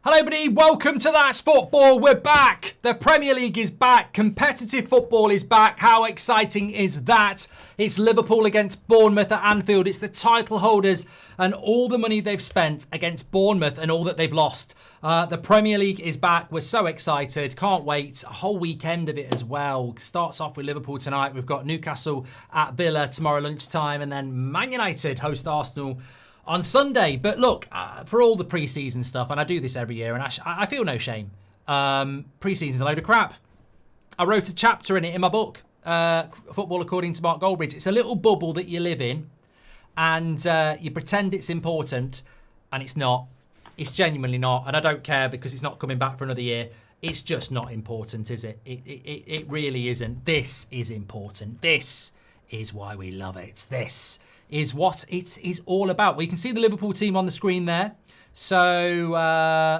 Hello everybody, welcome to That's Football. We're back. The Premier League is back. Competitive football is back. How exciting is that? It's Liverpool against Bournemouth at Anfield. It's the title holders and all the money they've spent against Bournemouth and all that they've lost. The Premier League is back. We're so excited. Can't wait. A whole weekend of it as well. Starts off with Liverpool tonight. We've got Newcastle at Villa tomorrow lunchtime, and then Man United host Arsenal on Sunday. But look, for all the pre-season stuff, and I do this every year, and I feel no shame. Pre-season's a load of crap. I wrote a chapter in it in my book, Football According to Mark Goldbridge. It's a little bubble that you live in, and you pretend it's important, and it's not. It's genuinely not, and I don't care because it's not coming back for another year. It's just not important, is it? It really isn't. This is important. This is why we love it. This is what it is all about. Well, you can see the Liverpool team on the screen there. So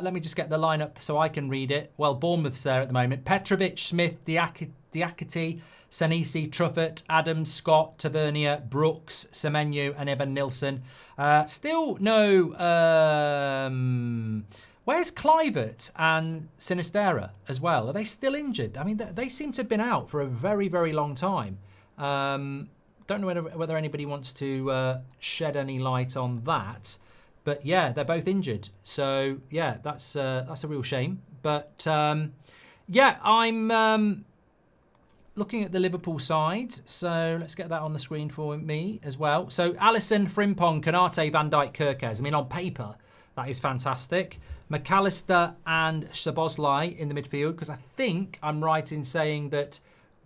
let me just get the lineup so I can read it. Well, Bournemouth's there at the moment. Petrovic, Smith, Diakite, Senesi, Truffert, Adams, Scott, Tavernier, Brooks, Semenyo and Evan Nilsson. Still no... where's Clivert and Sinistera as well? Are they still injured? I mean, they seem to have been out for a very, very long time. Don't know whether anybody wants to shed any light on that, but yeah, they're both injured. So yeah, that's a real shame. But yeah, I'm looking at the Liverpool side. So let's get that on the screen for me as well. So Alisson, Frimpong, Konate, Van Dijk, Kirkes. I mean, on paper, that is fantastic. McAllister and Szoboszlai in the midfield, because I think I'm right in saying that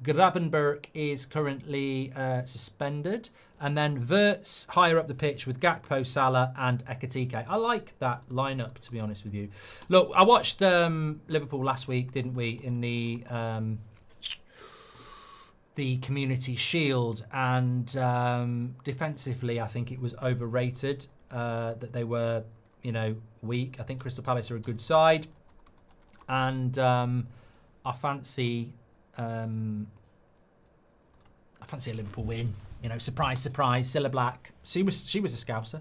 Gravenberch is currently suspended. And then Wirtz higher up the pitch with Gakpo, Salah and Ekitike. I like that lineup, to be honest with you. Look, I watched Liverpool last week, didn't we, in the Community Shield. And defensively, I think it was overrated that they were, weak. I think Crystal Palace are a good side. And I fancy a Liverpool win. Surprise, surprise. Cilla Black. She was a Scouser.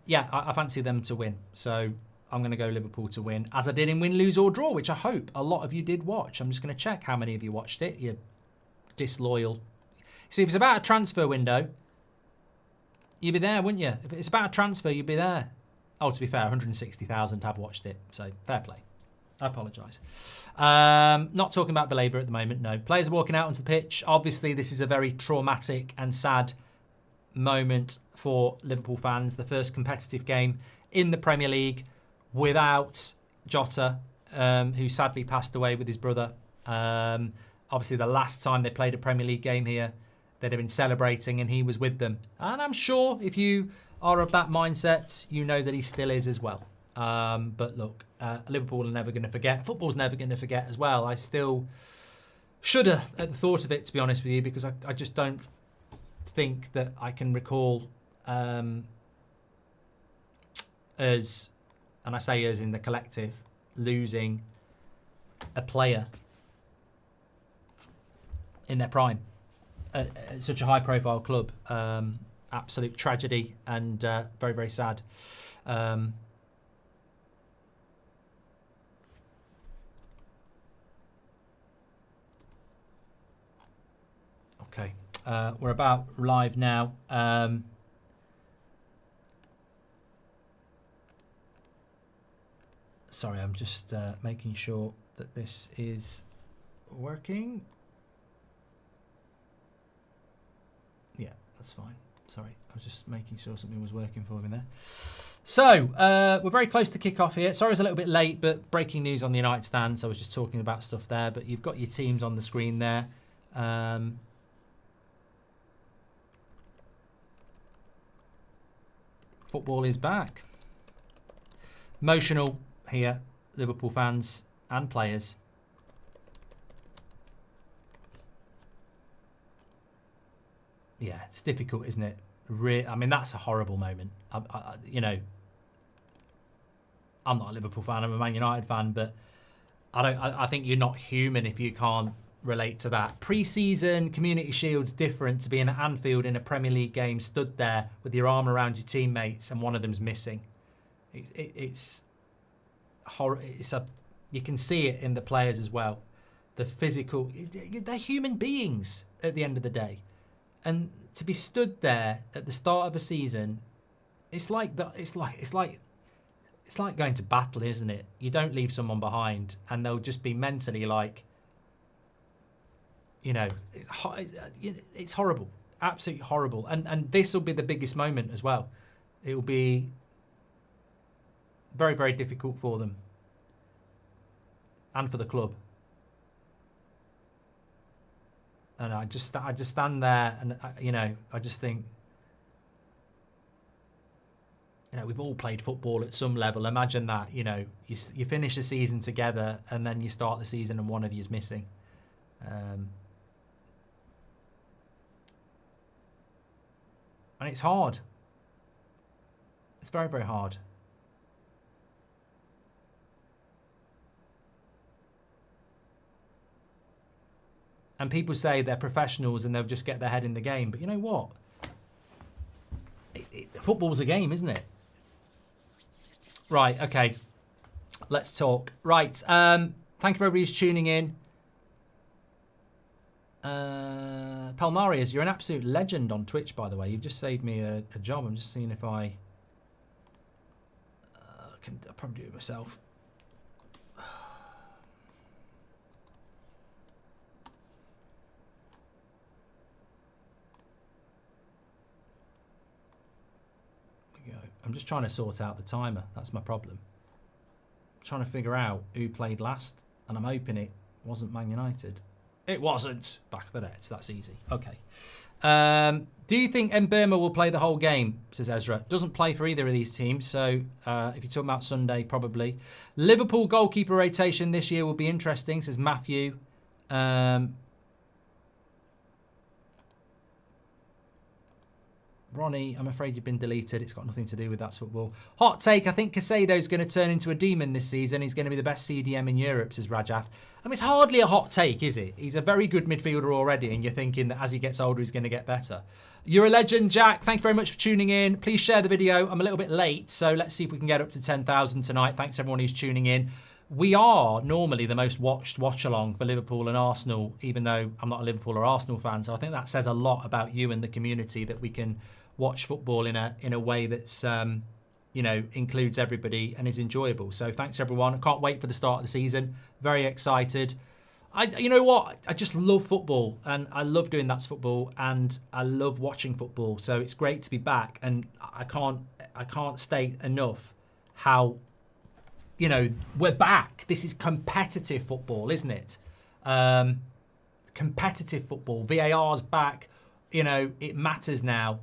Yeah, I fancy them to win. So I'm going to go Liverpool to win, as I did in win, lose or draw, which I hope a lot of you did watch. I'm just going to check how many of you watched it. You're disloyal. See, if it's about a transfer window, you'd be there, wouldn't you? If it's about a transfer, you'd be there. Oh, to be fair, 160,000 have watched it. So fair play. I apologise. Not talking about Belaber at the moment, no. Players are walking out onto the pitch. Obviously, this is a very traumatic and sad moment for Liverpool fans. The first competitive game in the Premier League without Jota, who sadly passed away with his brother. Obviously, the last time they played a Premier League game here, they'd have been celebrating and he was with them. And I'm sure if you are of that mindset, you know that he still is as well. But look, Liverpool are never going to forget. Football's never going to forget as well. I still shudder at the thought of it, to be honest with you, because I just don't think that I can recall us, and I say us in the collective, losing a player in their prime at such a high-profile club. Absolute tragedy and very, very sad. Okay, we're about live now. Sorry, I'm just making sure that this is working. Yeah, that's fine. Sorry, I was just making sure something was working for me there. So, we're very close to kick-off here. Sorry, it's a little bit late, but breaking news on the United stand. So I was just talking about stuff there, but you've got your teams on the screen there. Football is back. Emotional here, Liverpool fans and players. Yeah, it's difficult, isn't it? I mean, that's a horrible moment. I'm not a Liverpool fan. I'm a Man United fan, but I think you're not human if you can't relate to that. Pre-season Community Shield's different to being at Anfield in a Premier League game, stood there with your arm around your teammates and one of them's missing. It's you can see it in the players as well. The physical, they're human beings at the end of the day, and to be stood there at the start of a season, it's like going to battle, isn't it? You don't leave someone behind, and they'll just be mentally like, it's horrible, absolutely horrible. And this will be the biggest moment as well. It will be very, very difficult for them and for the club. And I just stand there, and I just think, we've all played football at some level. Imagine that, you finish a season together, and then you start the season and one of you's missing. And it's hard. It's very, very hard. And people say they're professionals and they'll just get their head in the game. But you know what? Football's a game, isn't it? Right, okay. Let's talk. Right. Thank you for everybody who's tuning in. Palmarius, you're an absolute legend on Twitch, by the way. You've just saved me a job. I'm just seeing if I'll probably do it myself. I'm just trying to sort out the timer. That's my problem. I'm trying to figure out who played last, and I'm hoping it wasn't Man United. It wasn't. Back of the nets. That's easy. Okay. Do you think Mbeumo will play the whole game, says Ezra? Doesn't play for either of these teams, so if you're talking about Sunday, probably. Liverpool goalkeeper rotation this year will be interesting, says Matthew. Ronnie, I'm afraid you've been deleted. It's got nothing to do with That's Football. Hot take, I think Casado's going to turn into a demon this season. He's going to be the best CDM in Europe, says Rajat. I mean, it's hardly a hot take, is it? He's a very good midfielder already, and you're thinking that as he gets older, he's going to get better. You're a legend, Jack. Thank you very much for tuning in. Please share the video. I'm a little bit late, so let's see if we can get up to 10,000 tonight. Thanks, everyone who's tuning in. We are normally the most watched watch-along for Liverpool and Arsenal, even though I'm not a Liverpool or Arsenal fan, so I think that says a lot about you and the community that we can watch football in a way that's includes everybody and is enjoyable. So thanks everyone. I can't wait for the start of the season. Very excited. You know what? I just love football, and I love doing That's Football, and I love watching football. So it's great to be back, and I can't state enough how we're back. This is competitive football, isn't it? Competitive football. VAR's back. It matters now.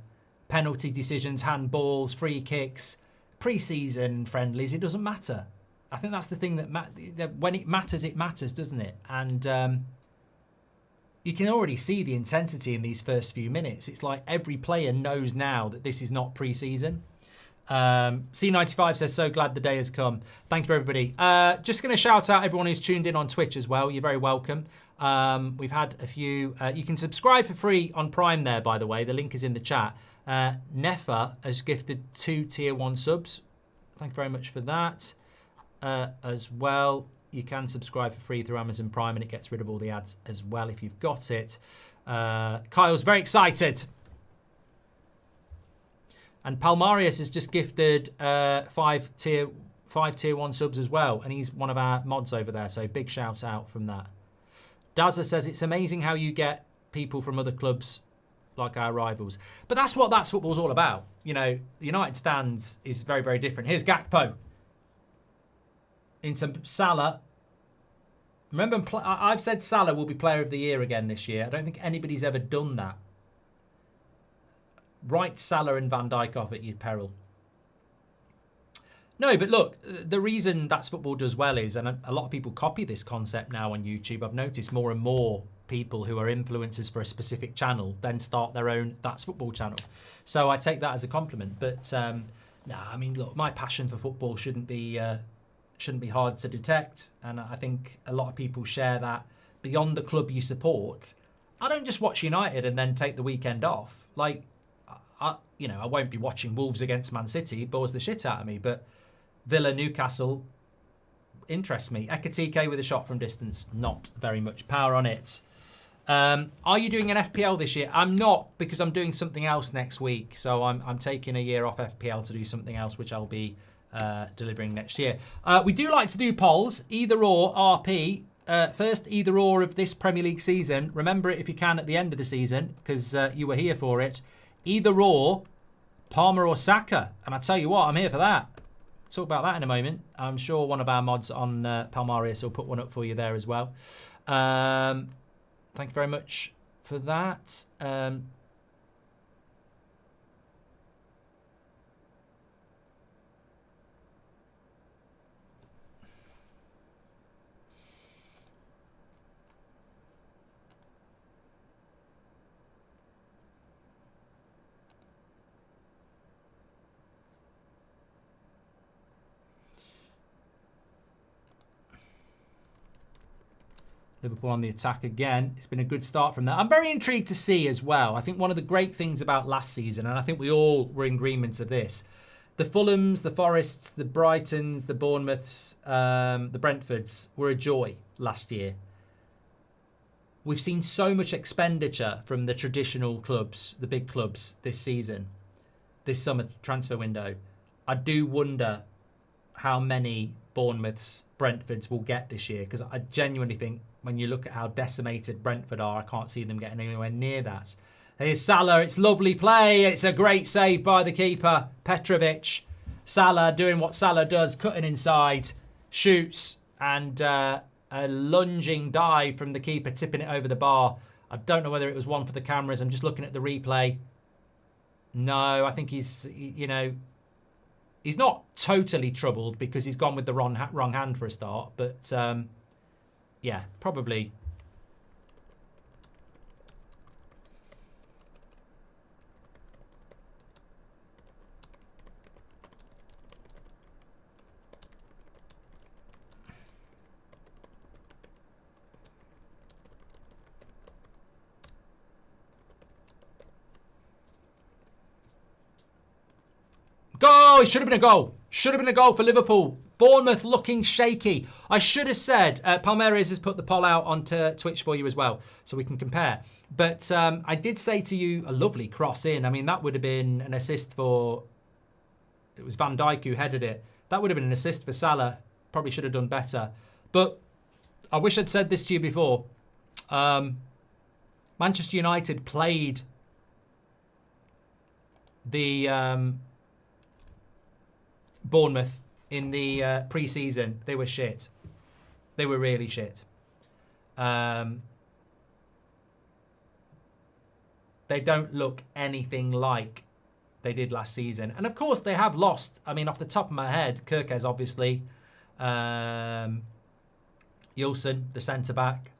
Penalty decisions, handballs, free kicks, pre-season friendlies, it doesn't matter. I think that's the thing that when it matters, doesn't it? And you can already see the intensity in these first few minutes. It's like every player knows now that this is not pre-season. C95 says, so glad the day has come. Thank you, everybody. Just going to shout out everyone who's tuned in on Twitch as well. You're very welcome. We've had a few. You can subscribe for free on Prime there, by the way. The link is in the chat. Nefa has gifted 2 tier 1 subs. Thank you very much for that. As well, you can subscribe for free through Amazon Prime, and it gets rid of all the ads as well if you've got it. Kyle's very excited. And Palmarius has just gifted 5 tier 1 subs as well, and he's one of our mods over there, so big shout out from that. Dazza says, it's amazing how you get people from other clubs like our rivals. But that's what That's Football's all about. The United stands is very, very different. Here's Gakpo. Into Salah. Remember, I've said Salah will be player of the year again this year. I don't think anybody's ever done that. Write Salah and Van Dijk off at your peril. No, but look, the reason That's Football does well is, and a lot of people copy this concept now on YouTube. I've noticed more and more people who are influencers for a specific channel then start their own That's Football channel. So I take that as a compliment. But I mean, look, my passion for football shouldn't be hard to detect, and I think a lot of people share that. Beyond the club you support, I don't just watch United and then take the weekend off. Like, I won't be watching Wolves against Man City. It bores the shit out of me. But Villa, Newcastle, interests me. Ekatike with a shot from distance. Not very much power on it. Are you doing an FPL this year? I'm not, because I'm doing something else next week. So I'm taking a year off FPL to do something else, which I'll be delivering next year. We do like to do polls, either or RP. First either or of this Premier League season. Remember it if you can at the end of the season, because you were here for it. Either or, Palmer or Saka. And I tell you what, I'm here for that. Talk about that in a moment. I'm sure one of our mods on Palmaris will put one up for you there as well. Thank you very much for that. Liverpool on the attack again. It's been a good start from that. I'm very intrigued to see as well. I think one of the great things about last season, and I think we all were in agreement of this, the Fulhams, the Forests, the Brightons, the Bournemouths, the Brentfords were a joy last year. We've seen so much expenditure from the traditional clubs, the big clubs this season, this summer transfer window. I do wonder how many Bournemouths, Brentfords will get this year, because I genuinely think when you look at how decimated Brentford are, I can't see them getting anywhere near that. Here's Salah. It's lovely play. It's a great save by the keeper, Petrovic. Salah doing what Salah does, cutting inside, shoots, and a lunging dive from the keeper, tipping it over the bar. I don't know whether it was one for the cameras. I'm just looking at the replay. No, I think he's not totally troubled because he's gone with the wrong hand for a start, but yeah, probably. Go! It should have been a goal. Should have been a goal for Liverpool. Bournemouth looking shaky. I should have said, Palmeiras has put the poll out onto Twitch for you as well, so we can compare. But I did say to you, a lovely cross in. I mean, that would have been an assist for... It was Van Dijk who headed it. That would have been an assist for Salah. Probably should have done better. But I wish I'd said this to you before. Manchester United played the... Bournemouth in the pre-season. They were shit. They were really shit. They don't look anything like they did last season. And of course they have lost. I mean, off the top of my head, Kirkes obviously. Yilson, the centre-back.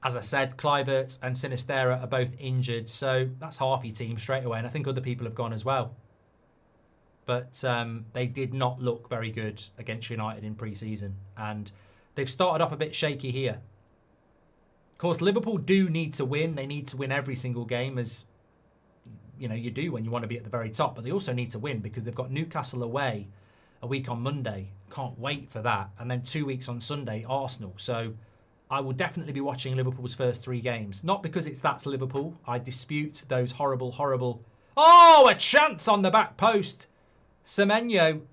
As I said, Kluivert and Sinistera are both injured. So that's half your team straight away. And I think other people have gone as well. But they did not look very good against United in pre-season. And they've started off a bit shaky here. Of course, Liverpool do need to win. They need to win every single game, as you know you do when you want to be at the very top. But they also need to win because they've got Newcastle away a week on Monday. Can't wait for that. And then 2 weeks on Sunday, Arsenal. So I will definitely be watching Liverpool's first 3 games. Not because that's Liverpool. I dispute those horrible, horrible... Oh, a chance on the back post. Semenyo,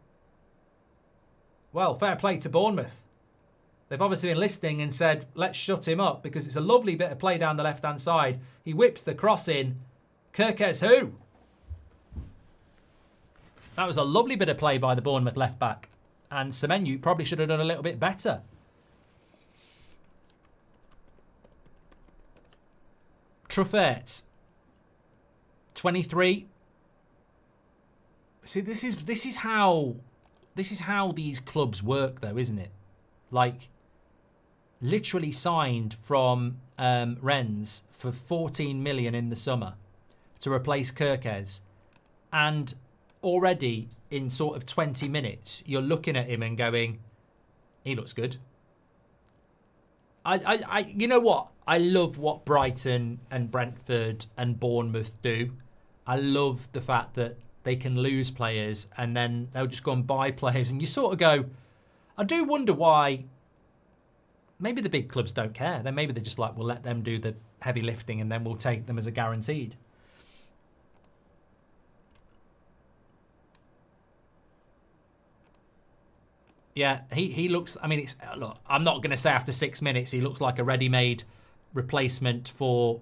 well, fair play to Bournemouth. They've obviously been listening and said, let's shut him up, because it's a lovely bit of play down the left-hand side. He whips the cross in. Kirkes who? That was a lovely bit of play by the Bournemouth left-back. And Semenyo probably should have done a little bit better. Truffert, 23. See, this is how these clubs work, though, isn't it? Like, literally signed from Rennes for 14 million in the summer to replace Kirkes, and already in sort of 20 minutes, you're looking at him and going, he looks good. You know what? I love what Brighton and Brentford and Bournemouth do. I love the fact that they can lose players and then they'll just go and buy players. And you sort of go, I do wonder why Maybe the big clubs don't care. Then maybe they're just like, we'll let them do the heavy lifting and then we'll take them as a guaranteed. Yeah, he looks, I mean, look, I'm not going to say after 6 minutes he looks like a ready-made replacement for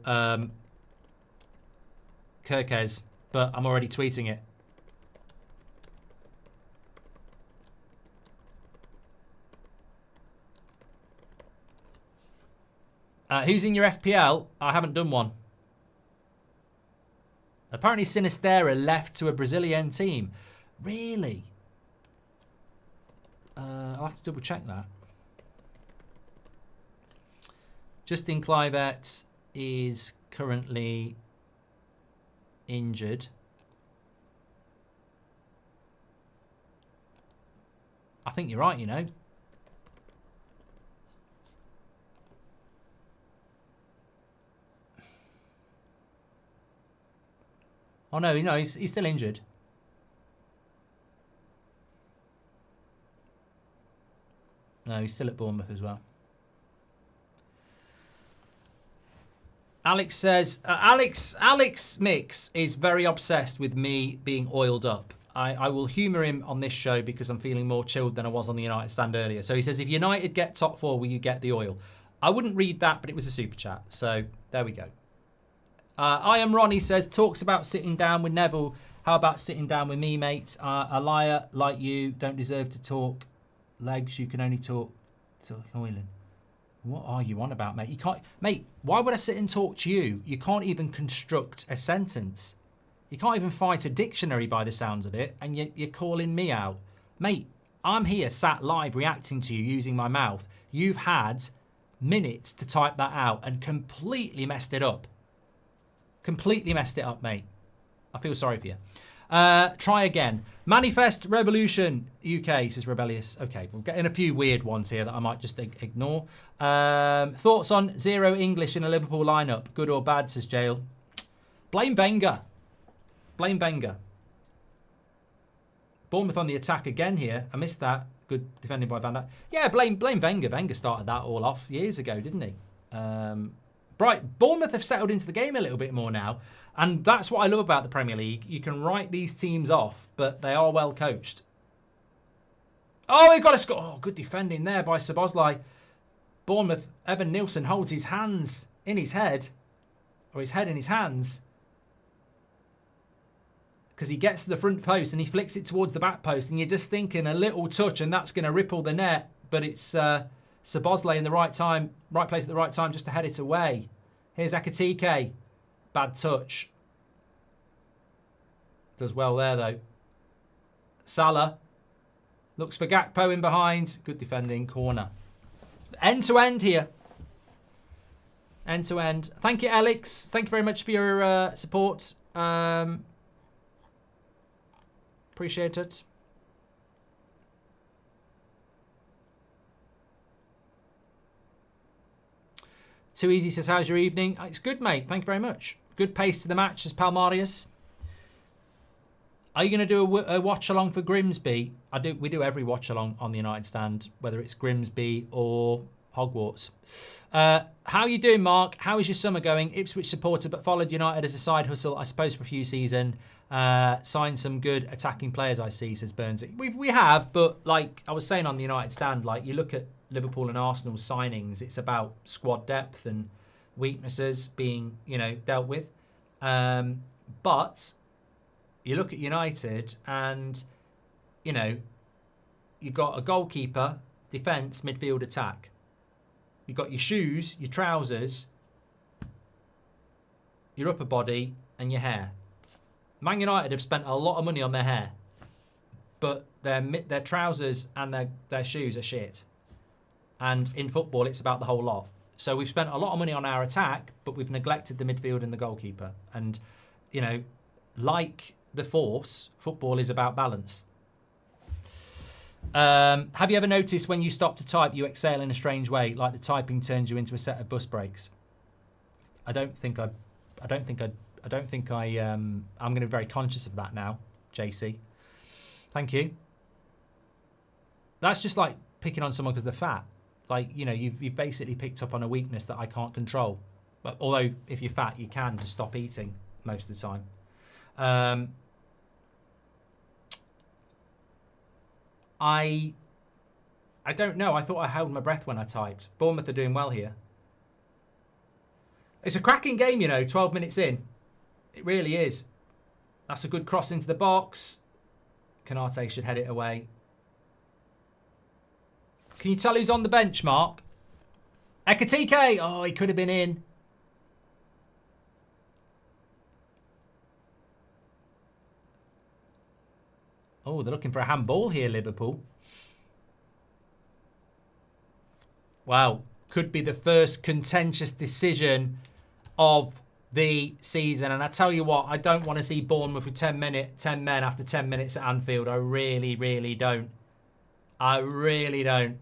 Kirkes, but I'm already tweeting it. Who's in your FPL? I haven't done one. Apparently Sinistera left to a Brazilian team. Really? I'll have to double check that. Justin Kluivert is currently injured. I think you're right, you know. Oh no, he's still injured. No, he's still at Bournemouth as well. Alex says, Alex Mix is very obsessed with me being oiled up. I will humour him on this show because I'm feeling more chilled than I was on the United stand earlier. So he says, if United get top 4, will you get the oil? I wouldn't read that, but it was a super chat. So there we go. I am Ronnie says, talks about sitting down with Neville. How about sitting down with me, mate? A liar like you don't deserve to talk legs. You can only talk to Hoyland. What are you on about, mate? You can't, mate. Why would I sit and talk to you? You can't even construct a sentence. You can't even fight a dictionary by the sounds of it, and you're calling me out, mate. I'm here, sat live, reacting to you using my mouth. You've had minutes to type that out and completely messed it up. Completely messed it up, mate. I feel sorry for you. Try again. Manifest Revolution UK, says Rebellious. Okay, we're getting a few weird ones here that I might just ignore. Thoughts on 0 English in a Liverpool lineup? Good or bad, says Jail. Blame Wenger. Blame Wenger. Bournemouth on the attack again here. I missed that. Good defending by Van Dijk. Yeah, blame Wenger. Wenger started that all off years ago, didn't he? Right, Bournemouth have settled into the game a little bit more now. And that's what I love about the Premier League. You can write these teams off, but they are well coached. Oh, he got a score. Oh, good defending there by Szoboszlai. Bournemouth, Evan Nilsson holds his hands in his head. Or his head in his hands. Because he gets to the front post and he flicks it towards the back post. And you're just thinking a little touch and that's going to ripple the net. But it's Szoboszlai in the right time, right place at the right time just to head it away. Here's Ekitike. Bad touch. Does well there, though. Salah. Looks for Gakpo in behind. Good defending. Corner. End to end here. End to end. Thank you, Alex. Thank you very much for your support. Appreciate it. Too Easy says, how's your evening? It's good, mate. Thank you very much. Good pace to the match, says Palmarius. Are you going to do a watch along for Grimsby? We do every watch along on the United stand, whether it's Grimsby or Hogwarts. How are you doing, Mark? How is your summer going? Ipswich supporter, but followed United as a side hustle, I suppose, for a few seasons. Signed some good attacking players, I see, says Burns. We have, but like I was saying on the United stand, like you look at Liverpool and Arsenal's signings, it's about squad depth and weaknesses being, dealt with. But you look at United and, you've got a goalkeeper, defence, midfield, attack. You've got your shoes, your trousers, your upper body and your hair. Man United have spent a lot of money on their hair, but their trousers and their shoes are shit. And in football, it's about the whole lot. So we've spent a lot of money on our attack, but we've neglected the midfield and the goalkeeper. And, like the force, football is about balance. Have you ever noticed when you stop to type, you exhale in a strange way, like the typing turns you into a set of bus brakes? I'm going to be very conscious of that now, JC. Thank you. That's just like picking on someone because they're fat. Like, you know, you've basically picked up on a weakness that I can't control. But although if you're fat, you can just stop eating most of the time. I don't know. I thought I held my breath when I typed. Bournemouth are doing well here. It's a cracking game, you know, 12 minutes in. It really is. That's a good cross into the box. Canate should head it away. Can you tell who's on the bench, Mark? Ekatike! Oh, he could have been in. Oh, they're looking for a handball here, Liverpool. Wow. Could be the first contentious decision of the season. And I tell you what, I don't want to see Bournemouth with 10 men after 10 minutes at Anfield. I really, really don't. I really don't.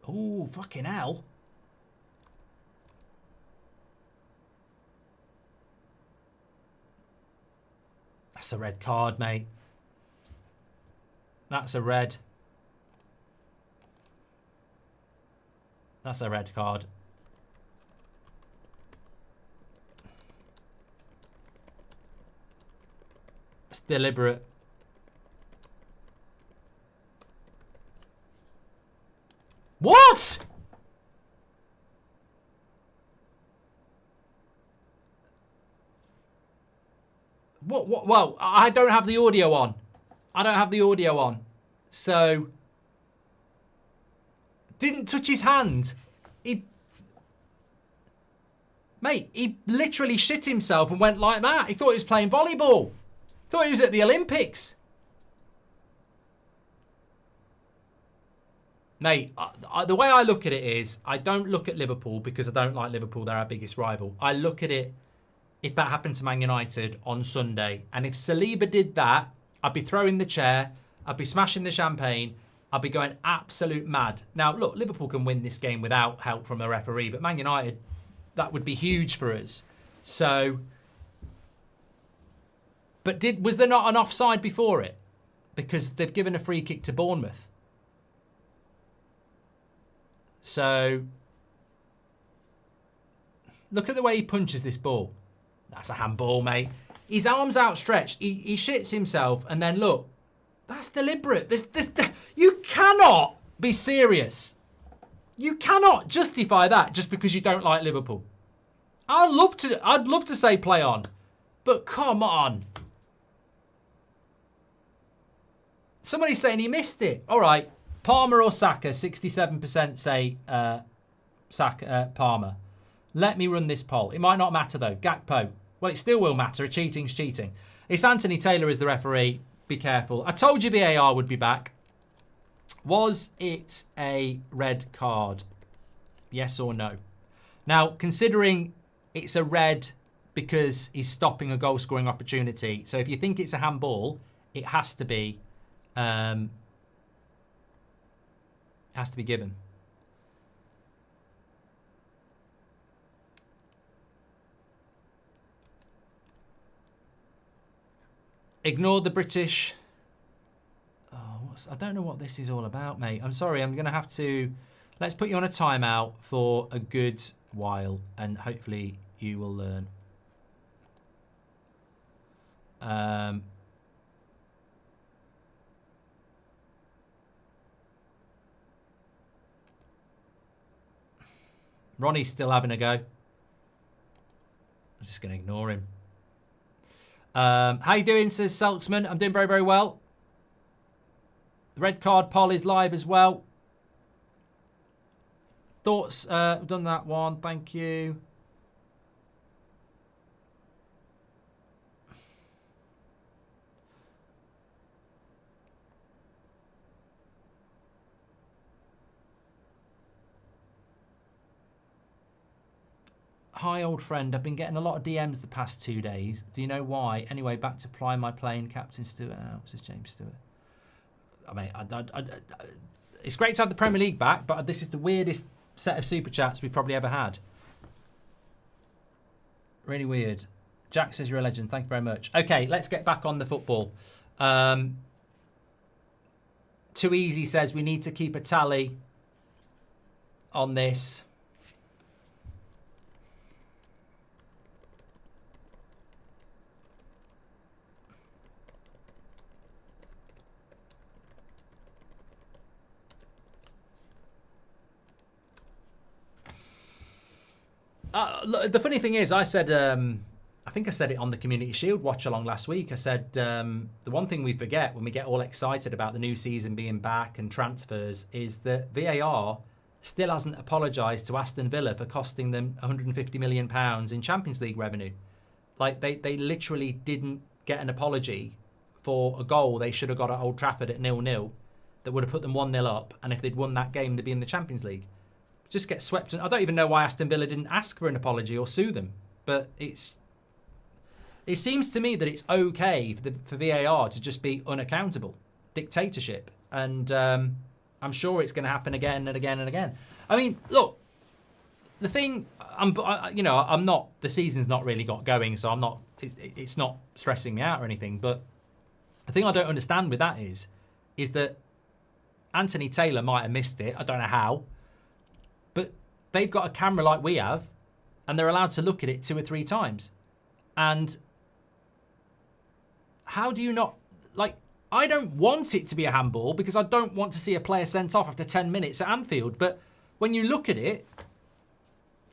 Oh, fucking hell. That's a red card, mate. That's a red. That's a red card. It's deliberate. What? What? Well, I don't have the audio on. I don't have the audio on. So, didn't touch his hand. Mate, he literally shit himself and went like that. He thought he was playing volleyball. Thought he was at the Olympics. Mate, the way I look at it is, I don't look at Liverpool because I don't like Liverpool. They're our biggest rival. I look at it, if that happened to Man United on Sunday, and if Saliba did that, I'd be throwing the chair, I'd be smashing the champagne, I'd be going absolute mad. Now, look, Liverpool can win this game without help from the referee, but Man United, that would be huge for us. So, but was there not an offside before it? Because they've given a free kick to Bournemouth. So, look at the way he punches this ball. That's a handball, mate. His arm's outstretched. He shits himself, and then look, that's deliberate. You cannot be serious. You cannot justify that just because you don't like Liverpool. I'd love to say play on, but come on. Somebody's saying he missed it. All right, Palmer or Saka? 67% say Palmer. Let me run this poll. It might not matter though. Gakpo. Well, it still will matter. Cheating's cheating. It's Anthony Taylor as the referee. Be careful. I told you VAR would be back. Was it a red card? Yes or no? Now, considering it's a red because he's stopping a goal-scoring opportunity, so if you think it's a handball, it has to be given. Ignore the British. Oh, I don't know what this is all about, mate. I'm sorry. I'm going to have to... Let's put you on a timeout for a good while, and hopefully you will learn. Ronnie's still having a go. I'm just going to ignore him. How you doing, says Selksman? I'm doing very, very well. The red card poll is live as well. Thoughts? We've done that one. Thank you. Hi, old friend. I've been getting a lot of DMs the past 2 days. Do you know why? Anyway, back to ply my plane. Captain Stewart out. This is James Stewart. I mean, it's great to have the Premier League back, but this is the weirdest set of super chats we've probably ever had. Really weird. Jack says you're a legend. Thank you very much. Okay, let's get back on the football. Too Easy says we need to keep a tally on this. Look, the funny thing is, I said, I think I said it on the Community Shield watch-along last week. I said the one thing we forget when we get all excited about the new season being back and transfers is that VAR still hasn't apologised to Aston Villa for costing them £150 million in Champions League revenue. Like, they literally didn't get an apology for a goal they should have got at Old Trafford at 0-0 that would have put them 1-0 up, and if they'd won that game, they'd be in the Champions League. Just get swept. I don't even know why Aston Villa didn't ask for an apology or sue them, but it seems to me that it's okay for VAR to just be unaccountable, dictatorship, and I'm sure it's going to happen again and again and again. I mean, look, the thing, I'm not. The season's not really got going, so I'm not. It's not stressing me out or anything. But the thing I don't understand with that is that Anthony Taylor might have missed it. I don't know how. But they've got a camera like we have, and they're allowed to look at it 2 or 3 times. And how do you not... Like, I don't want it to be a handball because I don't want to see a player sent off after 10 minutes at Anfield. But when you look at it,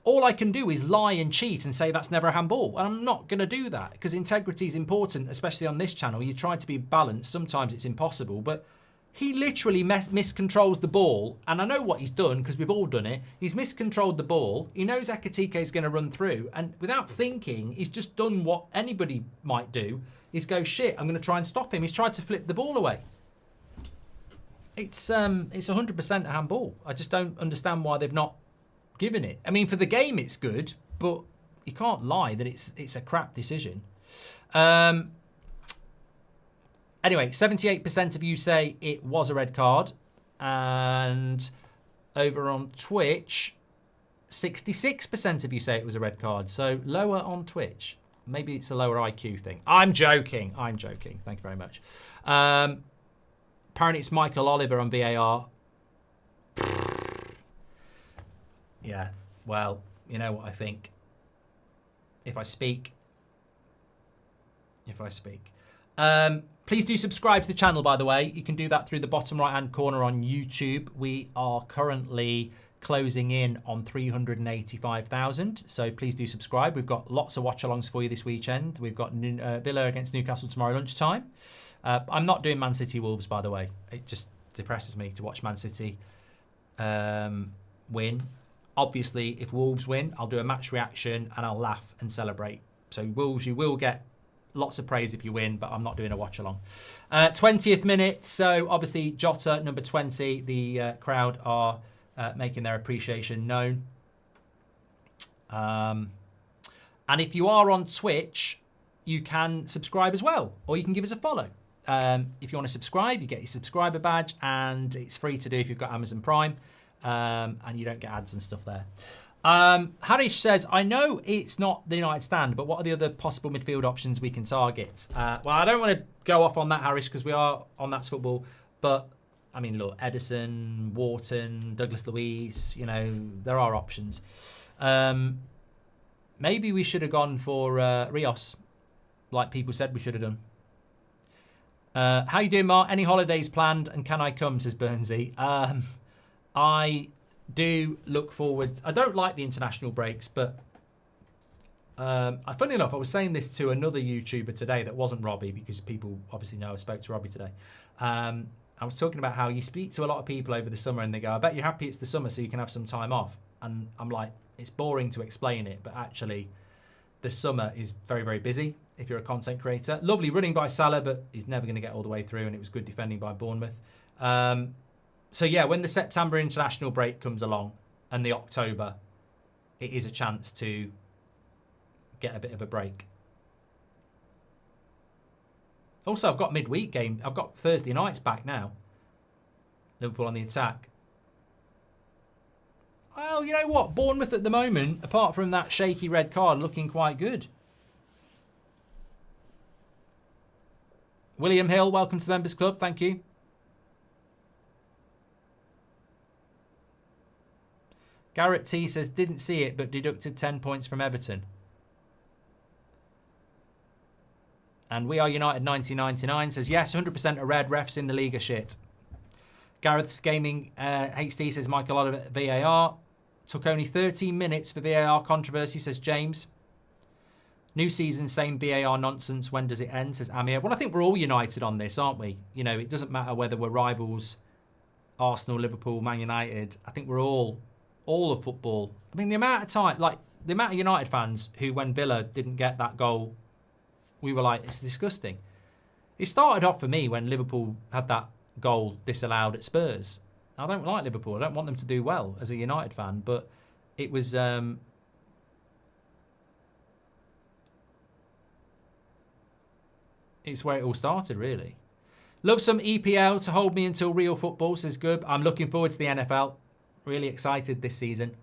all I can do is lie and cheat and say that's never a handball. And I'm not going to do that because integrity is important, especially on this channel. You try to be balanced. Sometimes it's impossible, but... He literally miscontrols the ball, and I know what he's done because we've all done it. He's miscontrolled the ball. He knows Ekitike is going to run through, and without thinking, he's just done what anybody might do, is go, shit, I'm going to try and stop him. He's tried to flip the ball away. It's 100% a handball. I just don't understand why they've not given it. I mean, for the game, it's good, but you can't lie that it's a crap decision. Anyway, 78% of you say it was a red card. And over on Twitch, 66% of you say it was a red card. So lower on Twitch. Maybe it's a lower IQ thing. I'm joking. I'm joking. Thank you very much. Apparently it's Michael Oliver on VAR. Yeah, well, you know what I think. If I speak. Please do subscribe to the channel, by the way. You can do that through the bottom right-hand corner on YouTube. We are currently closing in on 385,000, so please do subscribe. We've got lots of watch-alongs for you this weekend. We've got Villa against Newcastle tomorrow lunchtime. I'm not doing Man City Wolves, by the way. It just depresses me to watch Man City win. Obviously, if Wolves win, I'll do a match reaction and I'll laugh and celebrate. So Wolves, you will get lots of praise if you win, but I'm not doing a watch along. 20th minute, so obviously Jota, number 20, the crowd are making their appreciation known. And if you are on Twitch, you can subscribe as well, or you can give us a follow. If you want to subscribe, you get your subscriber badge, and it's free to do if you've got Amazon Prime, and you don't get ads and stuff there. Harish says, I know it's not the United stand, but what are the other possible midfield options we can target? Well, I don't want to go off on that, Harish, because we are on That's Football. But, I mean, look, Edison, Wharton, Douglas Luiz, you know, there are options. Maybe we should have gone for Rios, like people said we should have done. How you doing, Mark? Any holidays planned, and can I come, says Burnsy. I do look forward. I don't like the international breaks, but funny enough, I was saying this to another YouTuber today that wasn't Robbie, because people obviously know I spoke to Robbie today. I was talking about how you speak to a lot of people over the summer and they go, I bet you're happy it's the summer so you can have some time off. And I'm like, it's boring to explain it, but actually the summer is very, very busy if you're a content creator. Lovely running by Salah, but he's never going to get all the way through, and it was good defending by Bournemouth. So yeah, when the September international break comes along and the October, it is a chance to get a bit of a break. Also, I've got midweek game. I've got Thursday nights back now. Liverpool on the attack. Well, you know what? Bournemouth at the moment, apart from that shaky red card, looking quite good. William Hill, welcome to the Members Club. Thank you. Garrett T says, didn't see it, but deducted 10 points from Everton. And We Are United 1999 says, yes, 100% a red. Refs in the league are shit. Gareth's Gaming HD says, Michael Oliver at VAR. Took only 13 minutes for VAR controversy, says James. New season, same VAR nonsense. When does it end, says Amir. Well, I think we're all united on this, aren't we? You know, it doesn't matter whether we're rivals, Arsenal, Liverpool, Man United. I think we're all of football. I mean, the amount of time, like, the amount of United fans who, when Villa didn't get that goal, we were like, it's disgusting. It started off for me when Liverpool had that goal disallowed at Spurs. I don't like Liverpool. I don't want them to do well as a United fan, but it was it's where it all started, really. Love some EPL to hold me until real football, says Gub. I'm looking forward to the NFL. Really excited this season.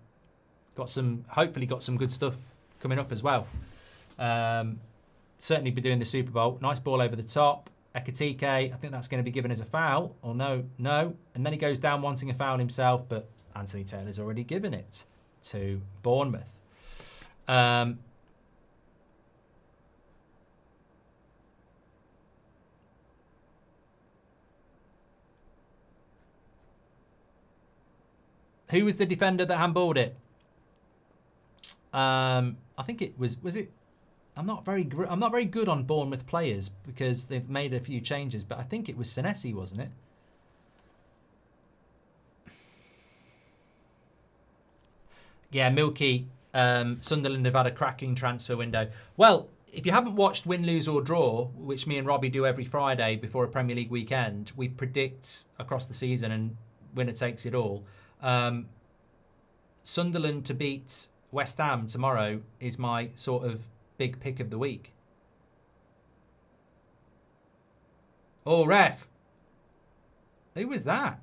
Hopefully got some good stuff coming up as well. Certainly be doing the Super Bowl. Nice ball over the top. Ekatike, I think that's going to be given as a foul. Or no. And then he goes down wanting a foul himself, but Anthony Taylor's already given it to Bournemouth. Who was the defender that handballed it? I think it was it? I'm not very good on Bournemouth players because they've made a few changes, but I think it was Senesi, wasn't it? Yeah, Milky. Sunderland have had a cracking transfer window. Well, if you haven't watched Win, Lose or Draw, which me and Robbie do every Friday before a Premier League weekend, we predict across the season and winner takes it all. Sunderland to beat West Ham tomorrow is my sort of big pick of the week. Oh, ref. Who was that?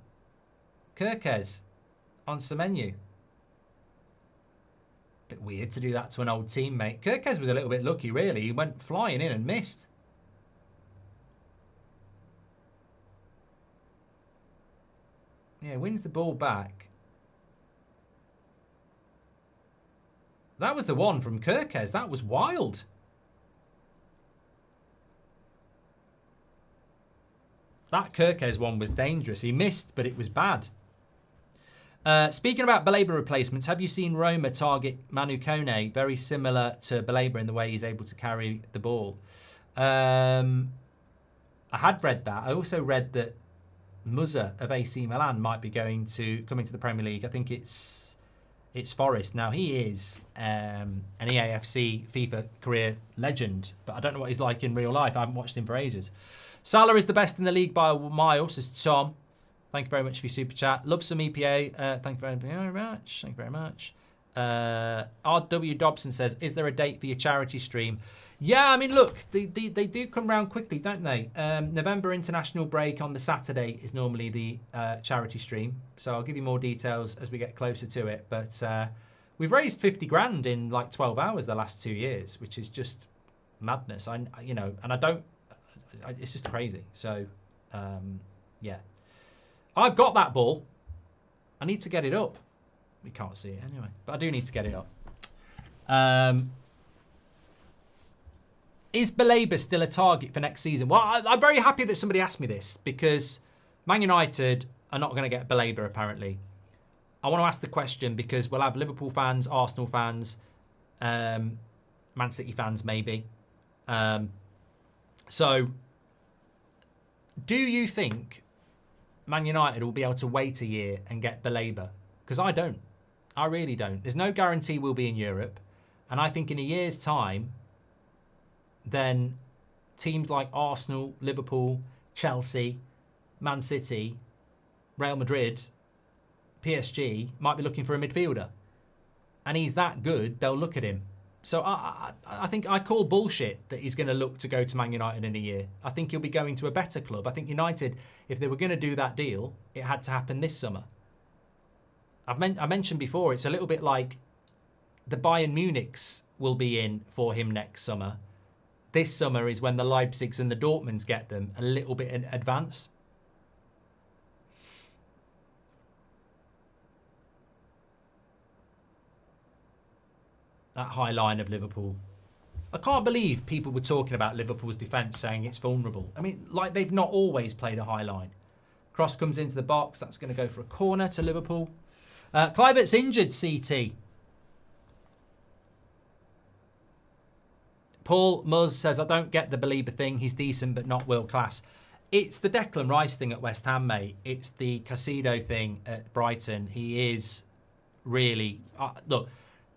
Kirkes on Semenyo. Bit weird to do that to an old teammate. Kirkes was a little bit lucky, really. He went flying in and missed. Yeah, wins the ball back. That was the one from Kirkes. That was wild. That Kirkes one was dangerous. He missed, but it was bad. Speaking about Baleba replacements, have you seen Roma target Manu Kone? Very similar to Baleba in the way he's able to carry the ball. I had read that. I also read that Musa of AC Milan might be coming to the Premier League. I think it's Forest. Now, he is an EAFC FIFA career legend, but I don't know what he's like in real life. I haven't watched him for ages. Salah is the best in the league by a mile, says Tom. Thank you very much for your super chat. Love some EPA. Thank you very much. Thank you very much. R.W. Dobson says, is there a date for your charity stream? Yeah, I mean, look, they do come round quickly, don't they? November international break on the Saturday is normally the charity stream. So I'll give you more details as we get closer to it. But we've raised 50 grand in like 12 hours the last 2 years, which is just madness. It's just crazy. So, yeah. I've got that ball. I need to get it up. We can't see it anyway, but I do need to get it up. Is Baleba still a target for next season? Well, I'm very happy that somebody asked me this because Man United are not going to get Baleba, apparently. I want to ask the question because we'll have Liverpool fans, Arsenal fans, Man City fans maybe. So, do you think Man United will be able to wait a year and get Baleba? Because I don't. I really don't. There's no guarantee we'll be in Europe. And I think in a year's time, then teams like Arsenal, Liverpool, Chelsea, Man City, Real Madrid, PSG might be looking for a midfielder. And he's that good, they'll look at him. So I think I call bullshit that he's going to look to go to Man United in a year. I think he'll be going to a better club. I think United, if they were going to do that deal, it had to happen this summer. I mentioned before, it's a little bit like the Bayern Munichs will be in for him next summer. This summer is when the Leipzigs and the Dortmunds get them a little bit in advance. That high line of Liverpool. I can't believe people were talking about Liverpool's defence saying it's vulnerable. I mean, like they've not always played a high line. Cross comes into the box. That's going to go for a corner to Liverpool. Kluivert's injured, CT. Paul Muzz says, I don't get the Belieber thing. He's decent, but not world class. It's the Declan Rice thing at West Ham, mate. It's the Caicedo thing at Brighton. He is really... look,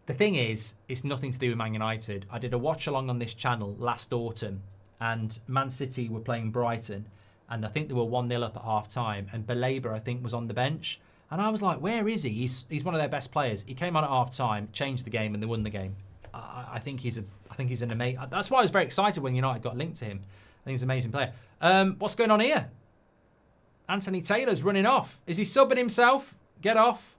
the thing is, it's nothing to do with Man United. I did a watch-along on this channel last autumn, and Man City were playing Brighton, and I think they were 1-0 up at half-time, and Belieber, I think, was on the bench. And I was like, where is he? He's one of their best players. He came on at half-time, changed the game, and they won the game. I think he's an amazing... That's why I was very excited when United got linked to him. I think he's an amazing player. What's going on here? Anthony Taylor's running off. Is he subbing himself? Get off.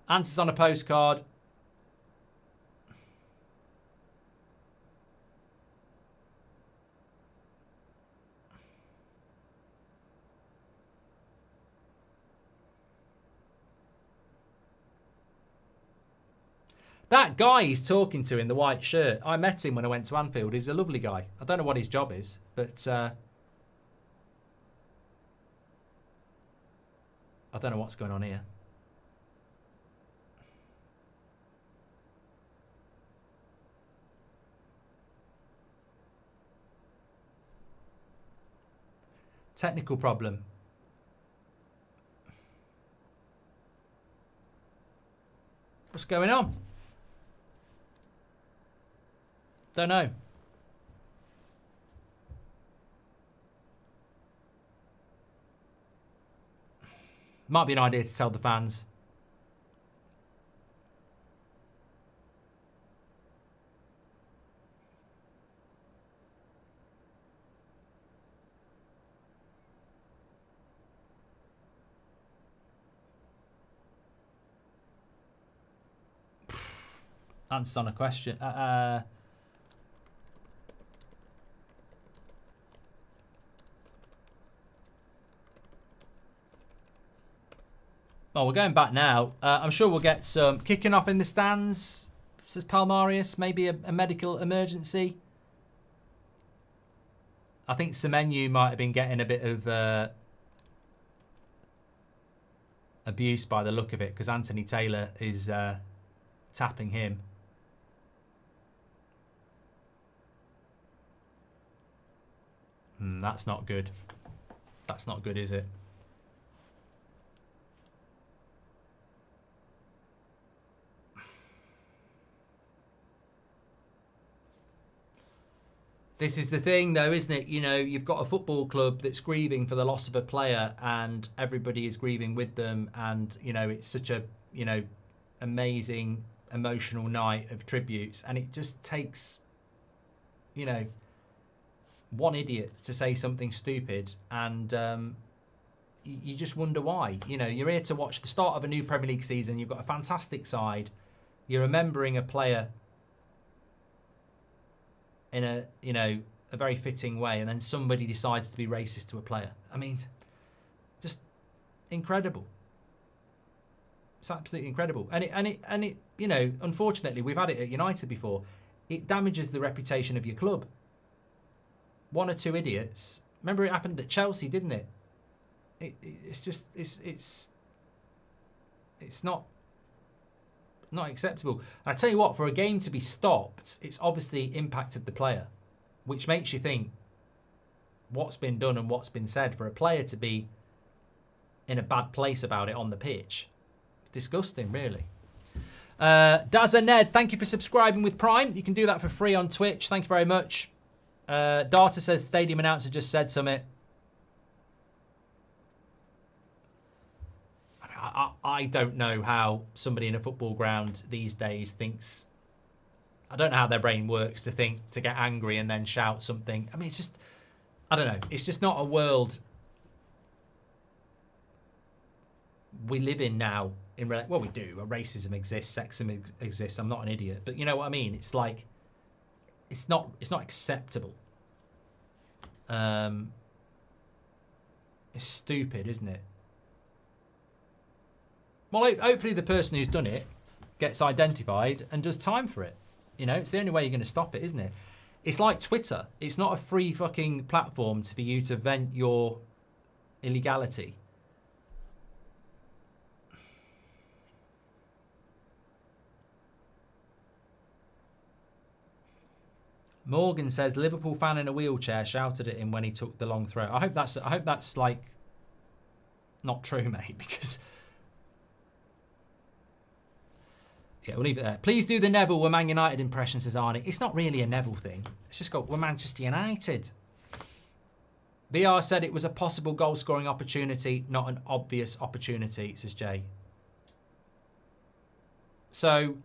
Answers on a postcard. That guy he's talking to in the white shirt, I met him when I went to Anfield. He's a lovely guy. I don't know what his job is, but I don't know what's going on here. Technical problem. What's going on? Don't know. Might be an idea to tell the fans. Answer on a question. Oh, we're going back now. I'm sure we'll get some kicking off in the stands, says Palmarius. Maybe a medical emergency. I think Semenyo might have been getting a bit of abuse by the look of it, because Anthony Taylor is tapping him. That's not good. That's not good, is it? This is the thing, though, isn't it? You know, you've got a football club that's grieving for the loss of a player, and everybody is grieving with them. And, you know, it's such a, you know, amazing, emotional night of tributes. And it just takes, you know, one idiot to say something stupid. And you just wonder why. You know, you're here to watch the start of a new Premier League season. You've got a fantastic side. You're remembering a player in a, you know, a very fitting way, and then somebody decides to be racist to a player. I mean, just incredible. It's absolutely incredible. And it, you know, unfortunately, we've had it at United before. It damages the reputation of your club. One or two idiots. Remember, it happened at Chelsea, didn't it? It's just, it's not acceptable. And I tell you what, for a game to be stopped, it's obviously impacted the player, which makes you think what's been done and what's been said. For a player to be in a bad place about it on the pitch, it's disgusting, really. Dazza Ned, thank you for subscribing with Prime. You can do that for free on Twitch. Thank you very much. Data says stadium announcer just said something. I don't know how somebody in a football ground these days thinks. I don't know how their brain works to think to get angry and then shout something. I mean, it's just, I don't know. It's just not a world we live in now. Well, we do. Racism exists, sexism exists. I'm not an idiot, but you know what I mean. It's like it's not acceptable. It's stupid, isn't it? Well, hopefully the person who's done it gets identified and does time for it. You know, it's the only way you're going to stop it, isn't it? It's like Twitter. It's not a free fucking platform for you to vent your illegality. Morgan says Liverpool fan in a wheelchair shouted at him when he took the long throw. I hope that's like not true, mate, because yeah, we'll leave it there. Please do the Neville, we're Man United impression, says Arnie. It's not really a Neville thing. It's just got, we're Manchester United. VR said it was a possible goal-scoring opportunity, not an obvious opportunity, says Jay. So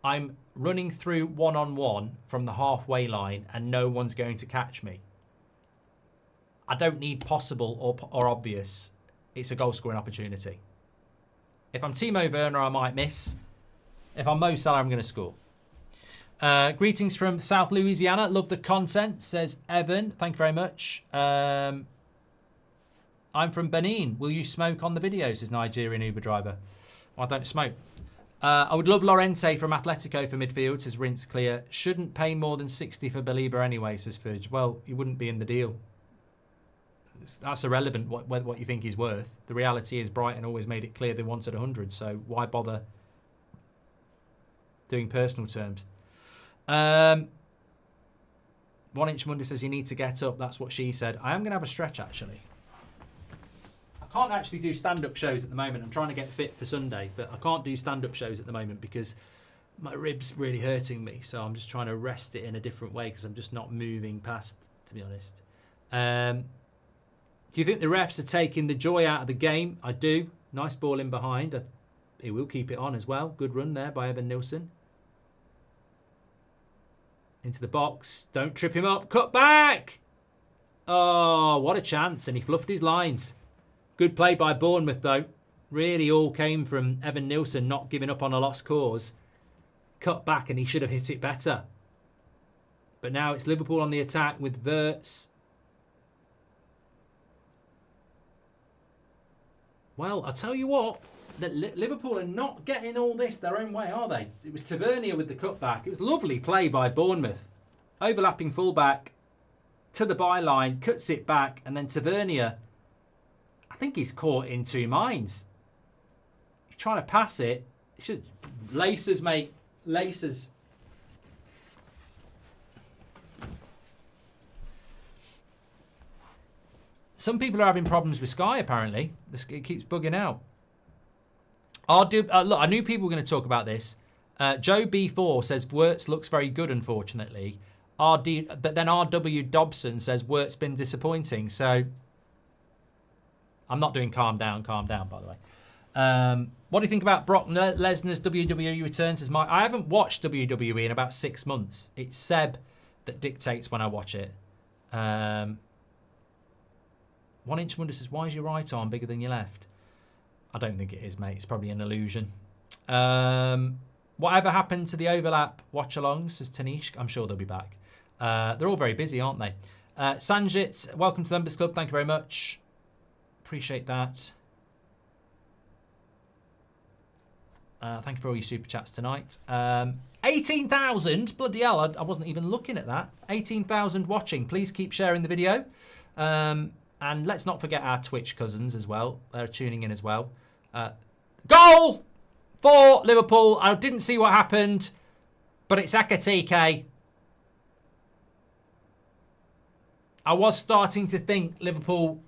I'm running through one-on-one from the halfway line and no one's going to catch me. I don't need possible or obvious. It's a goal-scoring opportunity. If I'm Timo Werner, I might miss. If I'm Mo Salah, I'm going to score. Greetings from South Louisiana. Love the content, says Evan. Thank you very much. I'm from Benin. Will you smoke on the video, says Nigerian Uber driver. Well, I don't smoke. I would love Lorente from Atletico for midfield, says Rinse Clear. Shouldn't pay more than 60 for Belieber anyway, says Fudge. Well, he wouldn't be in the deal. That's irrelevant what you think he's worth. The reality is Brighton always made it clear they wanted 100, so why bother doing personal terms? 1 Inch Monday says you need to get up. That's what she said. I am going to have a stretch, actually. I can't actually do stand-up shows at the moment. I'm trying to get fit for Sunday, but I can't do stand-up shows at the moment because my rib's really hurting me. So I'm just trying to rest it in a different way because I'm just not moving past, to be honest. Do you think the refs are taking the joy out of the game? I do. Nice ball in behind. He will keep it on as well. Good run there by Evan Nilsson. Into the box. Don't trip him up. Cut back! Oh, what a chance. And he fluffed his lines. Good play by Bournemouth, though. Really all came from Evan Nilsson not giving up on a lost cause. Cut back and he should have hit it better. But now it's Liverpool on the attack with Wirtz. Well, I'll tell you what. Liverpool are not getting all this their own way, are they? It was Tavernier with the cutback. It was lovely play by Bournemouth. Overlapping fullback to the byline, cuts it back, and then Tavernier, I think he's caught in two minds. He's trying to pass it. He should, laces, mate. Laces. Some people are having problems with Sky, apparently. It keeps bugging out. Look, I knew people were going to talk about this. Joe B4 says Wirtz looks very good, unfortunately. But then RW Dobson says Wirtz been disappointing. So I'm not doing calm down, by the way. What do you think about Brock Lesnar's WWE return? Says Mike. I haven't watched WWE in about 6 months. It's Seb that dictates when I watch it. 1 Inch Wonder says, why is your right arm bigger than your left? I don't think it is, mate. It's probably an illusion. Whatever happened to the overlap watch-alongs, says Tanish? I'm sure they'll be back. They're all very busy, aren't they? Sanjit, welcome to the Members Club. Thank you very much. Appreciate that. Thank you for all your super chats tonight. 18,000. Bloody hell, I wasn't even looking at that. 18,000 watching. Please keep sharing the video. And let's not forget our Twitch cousins as well. They're tuning in as well. Goal for Liverpool. I didn't see what happened, but it's Ekatike. I was starting to think Liverpool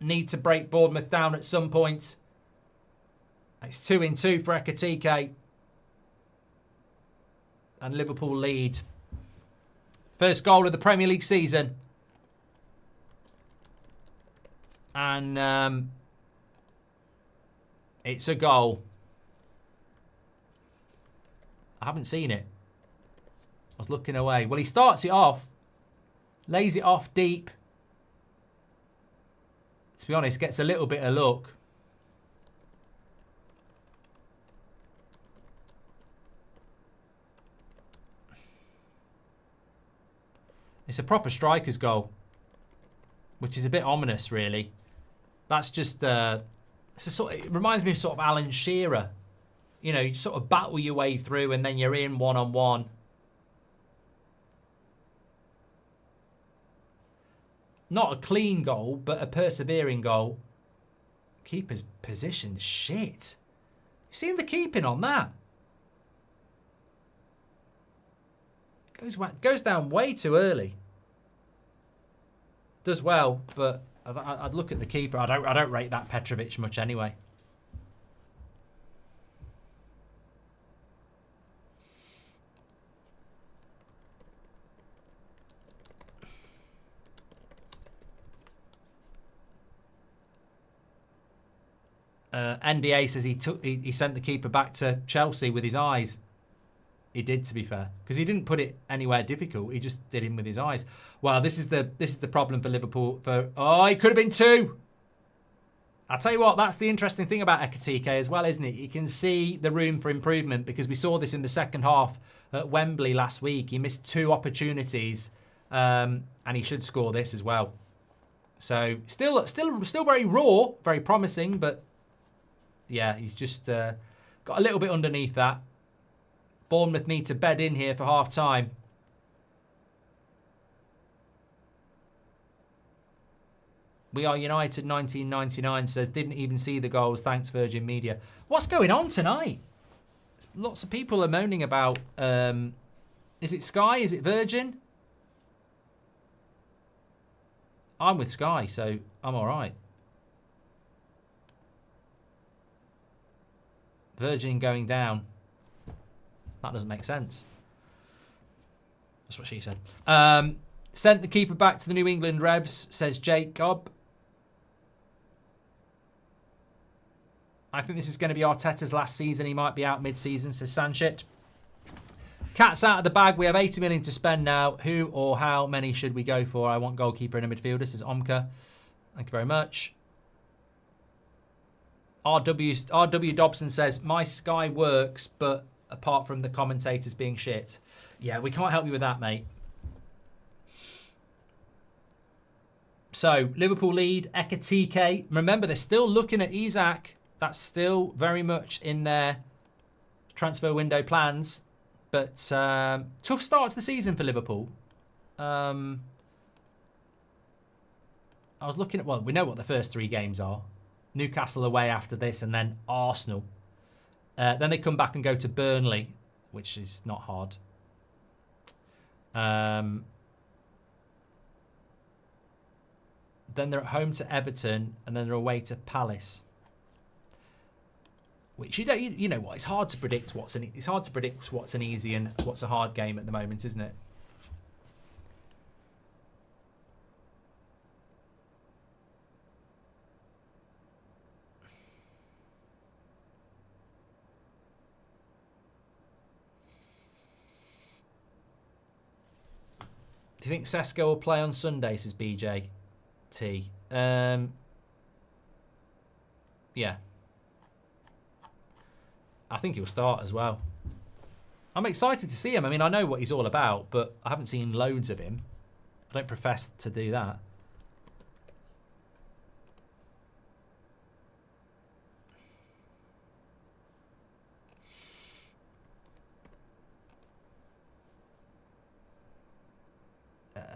need to break Bournemouth down at some point. It's 2-2 for Ekatike. And Liverpool lead. First goal of the Premier League season. And it's a goal. I haven't seen it. I was looking away. Well, he starts it off. Lays it off deep. To be honest, gets a little bit of luck. It's a proper striker's goal, which is a bit ominous, really. That's just it's a sort of, it reminds me of sort of Alan Shearer. You know, you sort of battle your way through and then you're in one-on-one. Not a clean goal, but a persevering goal. Keeper's position, shit. You seen the keeping on that? Goes down way too early. Does well, but I'd look at the keeper. I don't rate that Petrovic much anyway. NBA says he sent the keeper back to Chelsea with his eyes. He did, to be fair, because he didn't put it anywhere difficult. He just did him with his eyes. Well, this is the problem for Liverpool. Oh, it could have been 2. I'll tell you what, that's the interesting thing about Ekitike as well, isn't it? You can see the room for improvement because we saw this in the second half at Wembley last week. He missed 2 opportunities, and he should score this as well. So still very raw, very promising, but yeah, he's just got a little bit underneath that. Bournemouth need to bed in here for half-time. We Are United 1999 says, didn't even see the goals. Thanks, Virgin Media. What's going on tonight? Lots of people are moaning about... is it Sky? Is it Virgin? I'm with Sky, so I'm all right. Virgin going down. That doesn't make sense. That's what she said. Sent the keeper back to the New England Revs, says Jacob. I think this is going to be Arteta's last season. He might be out mid-season, says Sanchit. Cat's out of the bag. We have 80 million to spend now. Who or how many should we go for? I want goalkeeper and a midfielder, says Omka. Thank you very much. RW Dobson says, my Sky works, but apart from the commentators being shit. Yeah, we can't help you with that, mate. So, Liverpool lead, Ekitike. Remember, they're still looking at Isak. That's still very much in their transfer window plans. But tough start to the season for Liverpool. I was looking at, well, we know what the first 3 games are. Newcastle away after this, and then Arsenal. Then they come back and go to Burnley, which is not hard. Then they're at home to Everton, and then they're away to Palace. Which you know what? It's hard to predict what's an easy and what's a hard game at the moment, isn't it? Do you think Sesko will play on Sunday, says BJ T? Yeah. I think he'll start as well. I'm excited to see him. I mean, I know what he's all about, but I haven't seen loads of him. I don't profess to do that.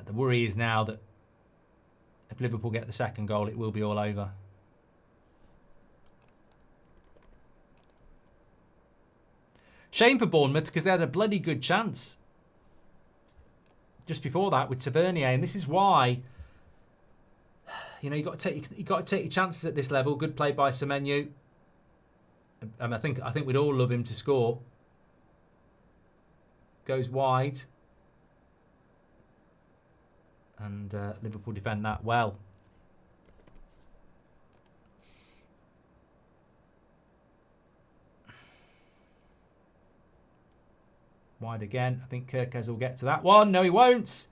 The worry is now that if Liverpool get the second goal, it will be all over. Shame for Bournemouth because they had a bloody good chance just before that with Tavernier, and this is why, you know, you got to take your chances at this level. Good play by Semenyo. I think we'd all love him to score. Goes wide. And Liverpool defend that well. Wide again. I think Kirkes will get to that one. No, he won't.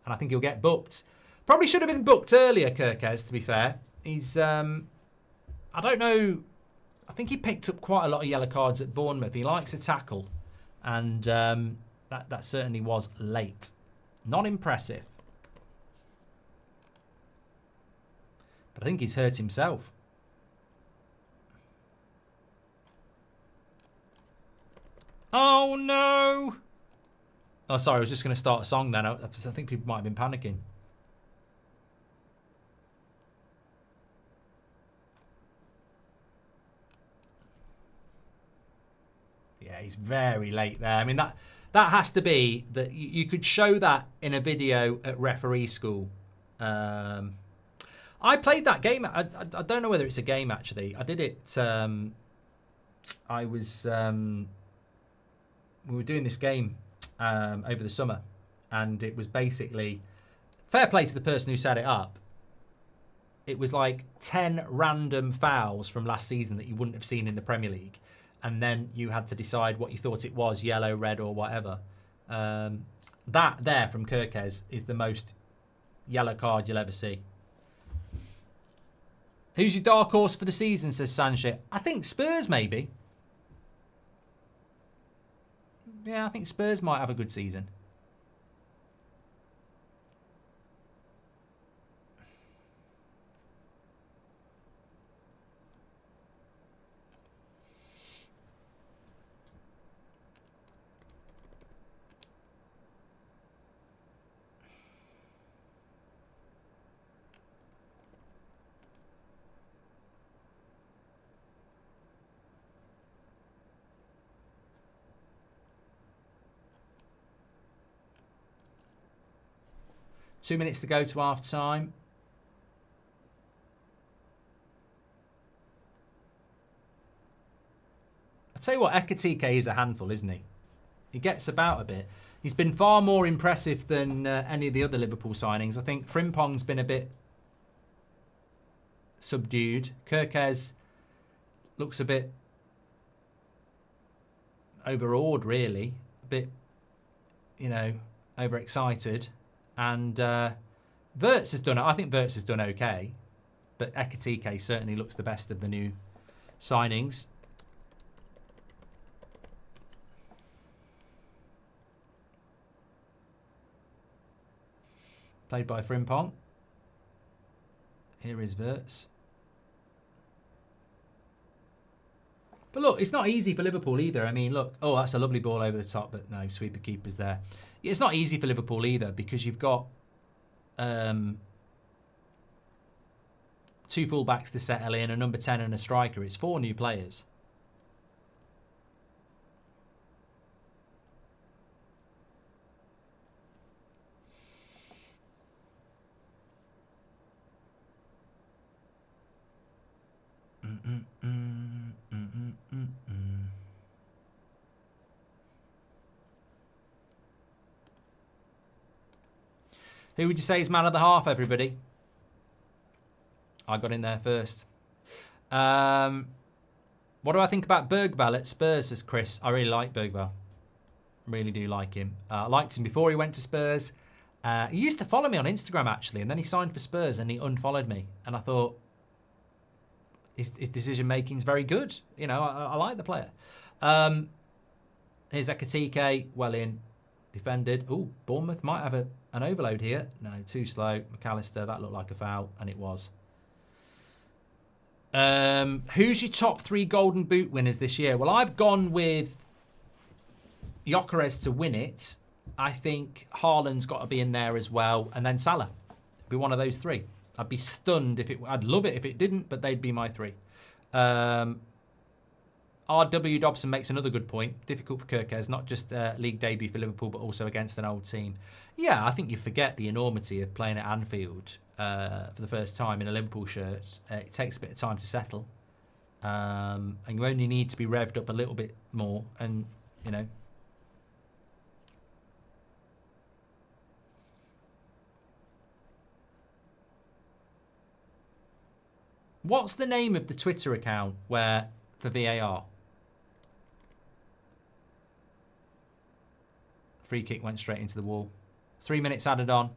And I think he'll get booked. Probably should have been booked earlier, Kirkes, to be fair. He's, I don't know. I think he picked up quite a lot of yellow cards at Bournemouth. He likes a tackle. And that certainly was late. Not impressive. I think he's hurt himself. Oh, no. Oh, sorry. I was just going to start a song then. I think people might have been panicking. Yeah, he's very late there. I mean, that has to be that you could show that in a video at referee school. I played that game. I don't know whether it's a game, actually. I did it. I was... we were doing this game over the summer, and it was basically... Fair play to the person who set it up. It was like 10 random fouls from last season that you wouldn't have seen in the Premier League. And then you had to decide what you thought it was, yellow, red, or whatever. That there from Kirkes is the most yellow card you'll ever see. Who's your dark horse for the season, says Sanjay? I think Spurs, maybe. Yeah, I think Spurs might have a good season. Two minutes to go to half time. I tell you what, Ekatike is a handful, isn't he? He gets about a bit. He's been far more impressive than any of the other Liverpool signings. I think Frimpong's been a bit subdued. Kirkes looks a bit overawed, really. A bit, you know, overexcited. And Wirtz has done it. I think Wirtz has done okay. But Ekatike certainly looks the best of the new signings. Played by Frimpong. Here is Wirtz. But look, it's not easy for Liverpool either. I mean, look, oh, that's a lovely ball over the top, but no, sweeper keeper's there. It's not easy for Liverpool either because you've got two full-backs to settle in, a number 10 and a striker. It's 4 new players. Who would you say is man of the half, everybody? I got in there first. What do I think about Bergvall at Spurs, says Chris? I really like Bergvall. Really do like him. I liked him before he went to Spurs. He used to follow me on Instagram, actually, and then he signed for Spurs and he unfollowed me. And I thought, his decision-making is very good. You know, I like the player. Here's Ekatike, well in, defended. Oh, Bournemouth might have an overload here. No, too slow. McAllister, that looked like a foul, and it was. Who's your top 3 Golden Boot winners this year? Well, I've gone with Gyökeres to win it. I think Haaland's got to be in there as well, and then Salah. Be one of those 3. I'd be stunned if it... I'd love it if it didn't, but they'd be my 3. R.W. Dobson makes another good point. Difficult for Kirkes, not just league debut for Liverpool, but also against an old team. Yeah, I think you forget the enormity of playing at Anfield for the first time in a Liverpool shirt. It takes a bit of time to settle. And you only need to be revved up a little bit more. And, you know... What's the name of the Twitter account where for VAR? Free kick went straight into the wall. 3 minutes added on.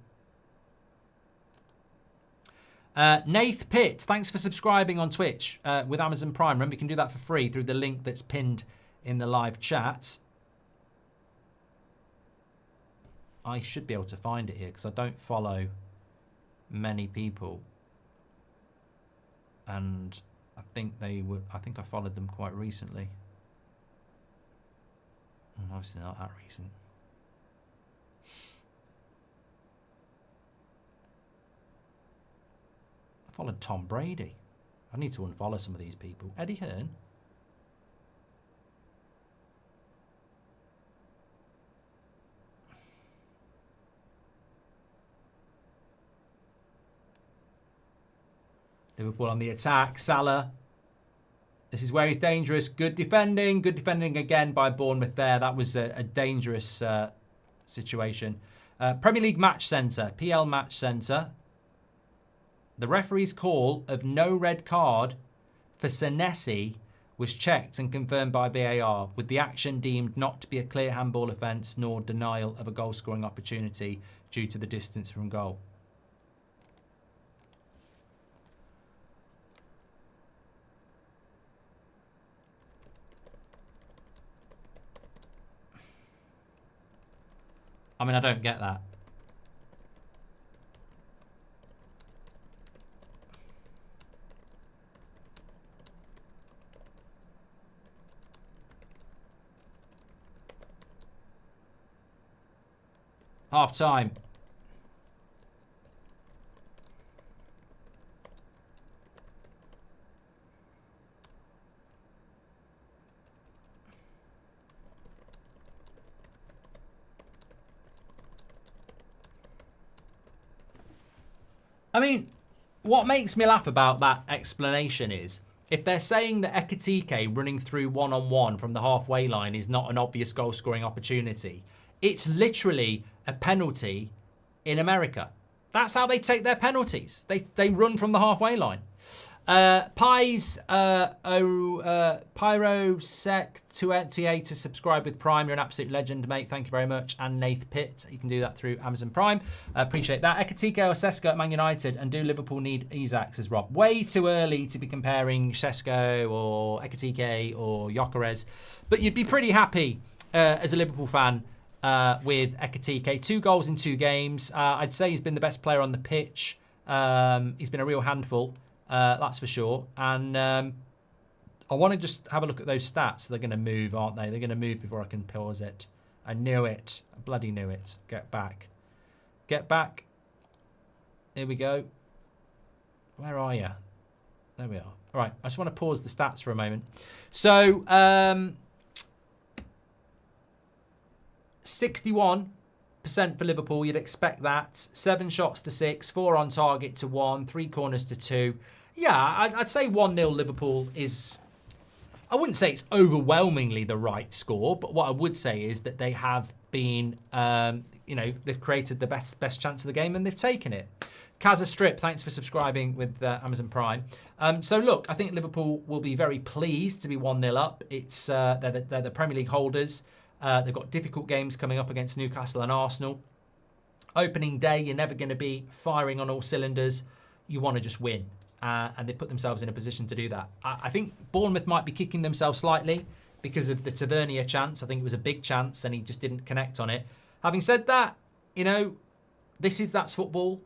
Nath Pitt, thanks for subscribing on Twitch with Amazon Prime. Remember, you can do that for free through the link that's pinned in the live chat. I should be able to find it here because I don't follow many people. and I think they were. I think I followed them quite recently. Obviously not that recent. I followed Tom Brady. I need to unfollow some of these people. Eddie Hearn. Liverpool on the attack. Salah. This is where he's dangerous. Good defending. Good defending again by Bournemouth there. That was a dangerous situation. Premier League Match Centre. PL Match Centre. The referee's call of no red card for Senesi was checked and confirmed by VAR, with the action deemed not to be a clear handball offence nor denial of a goal-scoring opportunity due to the distance from goal. I mean, I don't get that. Half time. I mean, what makes me laugh about that explanation is if they're saying that Ekitike running through one-on-one from the halfway line is not an obvious goal-scoring opportunity, it's literally a penalty in America. That's how they take their penalties. They run from the halfway line. Pies, Pyrosec to subscribe with Prime. You're an absolute legend, mate. Thank you very much. And Nath Pitt, you can do that through Amazon Prime. Appreciate that. Ekitike or Sesko at Man United, and do Liverpool need Isak, says Rob. Way too early to be comparing Sesko or Ekitike or Gyökeres, but you'd be pretty happy as a Liverpool fan with Ekitike. 2 goals in 2 games. I'd say he's been the best player on the pitch. He's been a real handful. That's for sure. And I want to just have a look at those stats. They're going to move, aren't they? They're going to move before I can pause it. I knew it. I bloody knew it. Get back. Get back. Here we go. Where are you? There we are. All right. I just want to pause the stats for a moment. So, 61% for Liverpool. You'd expect that. 7 shots to 6, 4 on target to 1, 3 corners to 2. Yeah, I'd say 1-0 Liverpool is... I wouldn't say it's overwhelmingly the right score, but what I would say is that they have been, they've created the best chance of the game and they've taken it. Kaza Strip, thanks for subscribing with Amazon Prime. So look, I think Liverpool will be very pleased to be 1-0 up. It's they're the Premier League holders. They've got difficult games coming up against Newcastle and Arsenal. Opening day, you're never going to be firing on all cylinders. You want to just win. And they put themselves in a position to do that. I think Bournemouth might be kicking themselves slightly because of the Tavernier chance. I think it was a big chance and he just didn't connect on it. Having said that, that's football.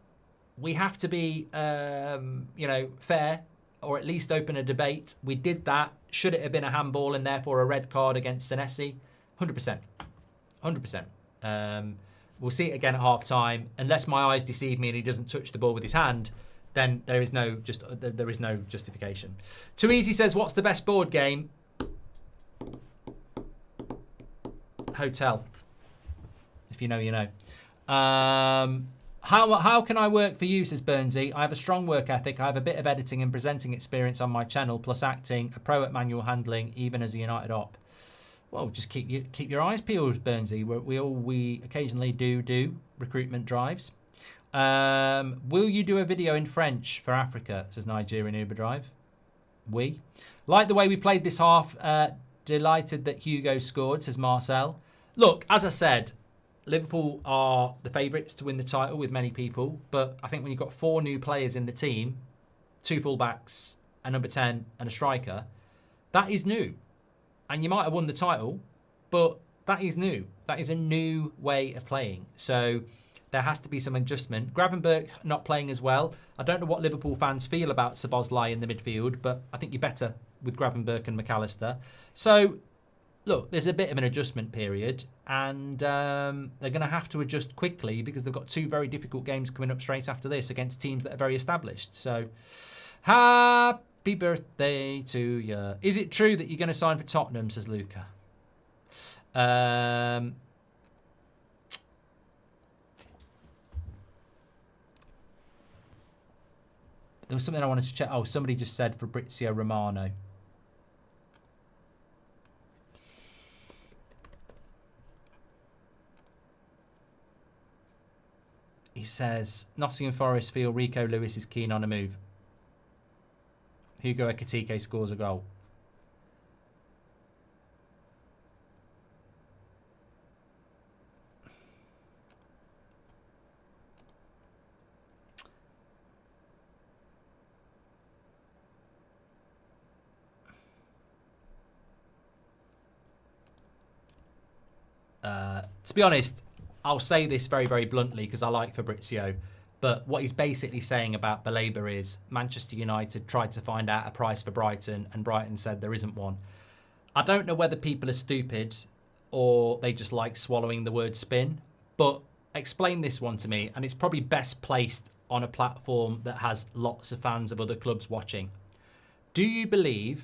We have to be, fair or at least open a debate. We did that. Should it have been a handball and therefore a red card against Senesi? 100%. 100%. We'll see it again at half time. Unless my eyes deceive me and he doesn't touch the ball with his hand, then there is no justification. Too Easy says, what's the best board game? Hotel. If you know, you know. How can I work for you, says Burnsy. I have a strong work ethic. I have a bit of editing and presenting experience on my channel, plus acting, a pro at manual handling, even as a United op. Well, just keep your eyes peeled, Burnsy. We occasionally do recruitment drives. Will you do a video in French for Africa, says Nigerian Uber Drive. We like the way we played this half. Delighted that Hugo scored, says Marcel. Look, as I said, Liverpool are the favourites to win the title with many people, but I think when you've got 4 new players in the team, 2 fullbacks, a number 10 and a striker, that is new. And you might have won the title, but that is new. That is a new way of playing. So There has to be some adjustment. Gravenberch not playing as well. I don't know what Liverpool fans feel about Szoboszlai in the midfield, but I think you're better with Gravenberch and McAllister. So, look, there's a bit of an adjustment period, and they're going to have to adjust quickly because they've got 2 very difficult games coming up straight after this against teams that are very established. So, happy birthday to you. Is it true that you're going to sign for Tottenham, says Luca? There was something I wanted to check. Oh, somebody just said Fabrizio Romano. He says, Nottingham Forest feel Rico Lewis is keen on a move. Hugo Ekitike scores a goal. To be honest, I'll say this very, very bluntly because I like Fabrizio, but what he's basically saying about Baleba is Manchester United tried to find out a price for Brighton and Brighton said there isn't one. I don't know whether people are stupid or they just like swallowing the word spin, but explain this one to me, and it's probably best placed on a platform that has lots of fans of other clubs watching. Do you believe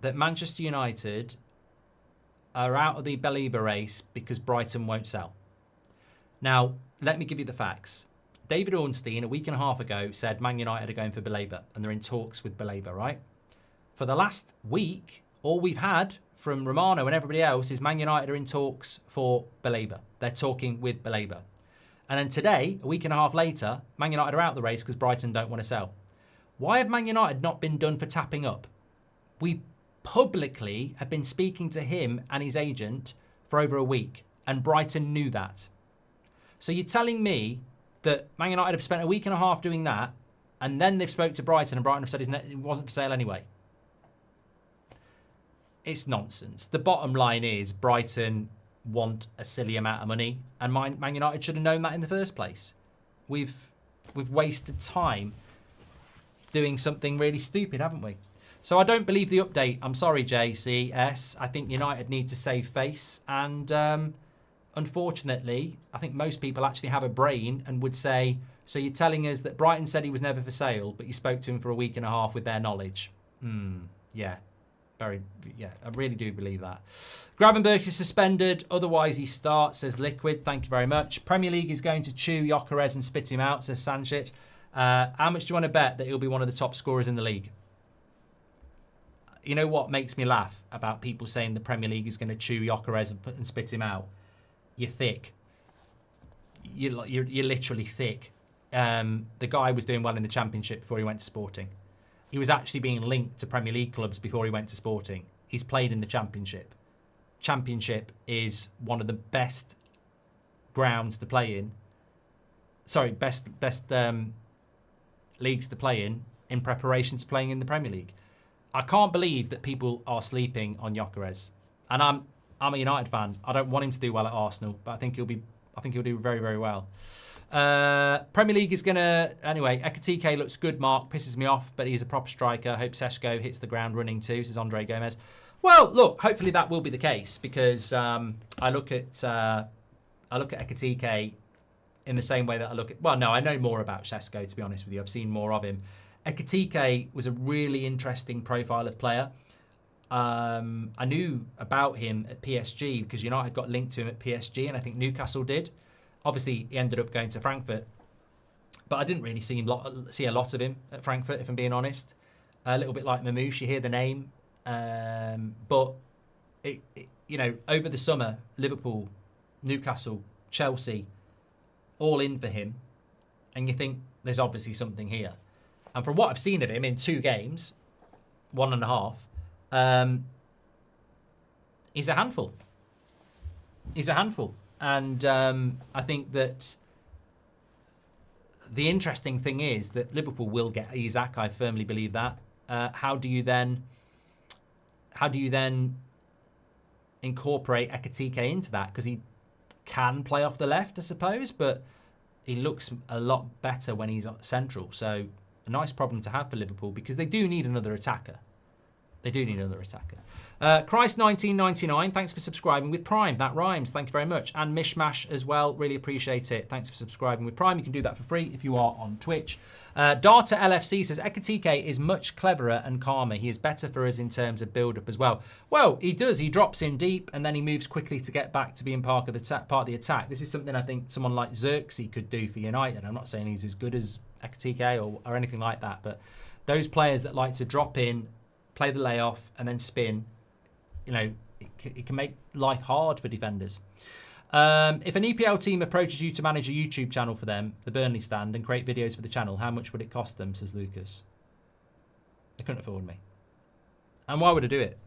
that Manchester United are out of the Baleba race because Brighton won't sell? Now, let me give you the facts. David Ornstein, a week and a half ago, said Man United are going for Baleba and they're in talks with Baleba, right? For the last week, all we've had from Romano and everybody else is Man United are in talks for Baleba. They're talking with Baleba. And then today, a week and a half later, Man United are out the race because Brighton don't want to sell. Why have Man United not been done for tapping up? We publicly have been speaking to him and his agent for over a week, and Brighton knew that. So you're telling me that Man United have spent a week and a half doing that, and then they've spoke to Brighton, and Brighton have said it wasn't for sale anyway? It's nonsense. The bottom line is Brighton want a silly amount of money, and Man United should have known that in the first place. We've wasted time doing something really stupid, haven't we? So I don't believe the update. I'm sorry, JCS. I think United need to save face. And unfortunately, I think most people actually have a brain and would say, so you're telling us that Brighton said he was never for sale, but you spoke to him for a week and a half with their knowledge. Yeah. I really do believe that. Gravenberch is suspended. Otherwise, he starts, says Liquid. Thank you very much. Premier League is going to chew Gyökeres and spit him out, says Sanchit. How much do you want to bet that he'll be one of the top scorers in the league? You know what makes me laugh about people saying the Premier League is going to chew Gyökeres and spit him out? You're thick. You're literally thick. The guy was doing well in the Championship before he went to Sporting. He was actually being linked to Premier League clubs before he went to Sporting. He's played in the Championship. Championship is one of the best grounds to play in. Sorry, best leagues to play in preparation to playing in the Premier League. I can't believe that people are sleeping on Gyökeres. And I'm a United fan. I don't want him to do well at Arsenal, but I think he'll do very, very well. Premier League is gonna anyway. Ekitike looks good. Mark pisses me off, but he's a proper striker. Hope Seshko hits the ground running too, says Andre Gomez. Well, look, hopefully that will be the case because I look at Ekitike in the same way that I look at. Well, no, I know more about Seshko, to be honest with you. I've seen more of him. Ekitike was a really interesting profile of player. I knew about him at PSG because United got linked to him at PSG, and I think Newcastle did. Obviously, he ended up going to Frankfurt, but I didn't really see a lot of him at Frankfurt, if I'm being honest. A little bit like Mamouche, you hear the name, but over the summer, Liverpool, Newcastle, Chelsea, all in for him, and you think there's obviously something here. And from what I've seen of him in 2 games, 1.5, he's a handful. He's a handful. And I think that the interesting thing is that Liverpool will get Isak. I firmly believe that. How do you then incorporate Ekitike into that? Because he can play off the left, I suppose, but he looks a lot better when he's central. So a nice problem to have for Liverpool because they do need another attacker. They do need another attacker. Christ1999, thanks for subscribing with Prime. That rhymes. Thank you very much. And Mishmash as well. Really appreciate it. Thanks for subscribing with Prime. You can do that for free if you are on Twitch. Data LFC says, Ekitike is much cleverer and calmer. He is better for us in terms of build-up as well. Well, he does. He drops in deep and then he moves quickly to get back to being part of the attack. This is something I think someone like Xerxes could do for United. I'm not saying he's as good as Ekitike or anything like that, but those players that like to drop in, play the layoff and then spin, you know, it can make life hard for defenders. If an EPL team approaches you to manage a YouTube channel for them, the Burnley stand, and create videos for the channel, how much would it cost them, says Lucas? They couldn't afford me. And why would I do it?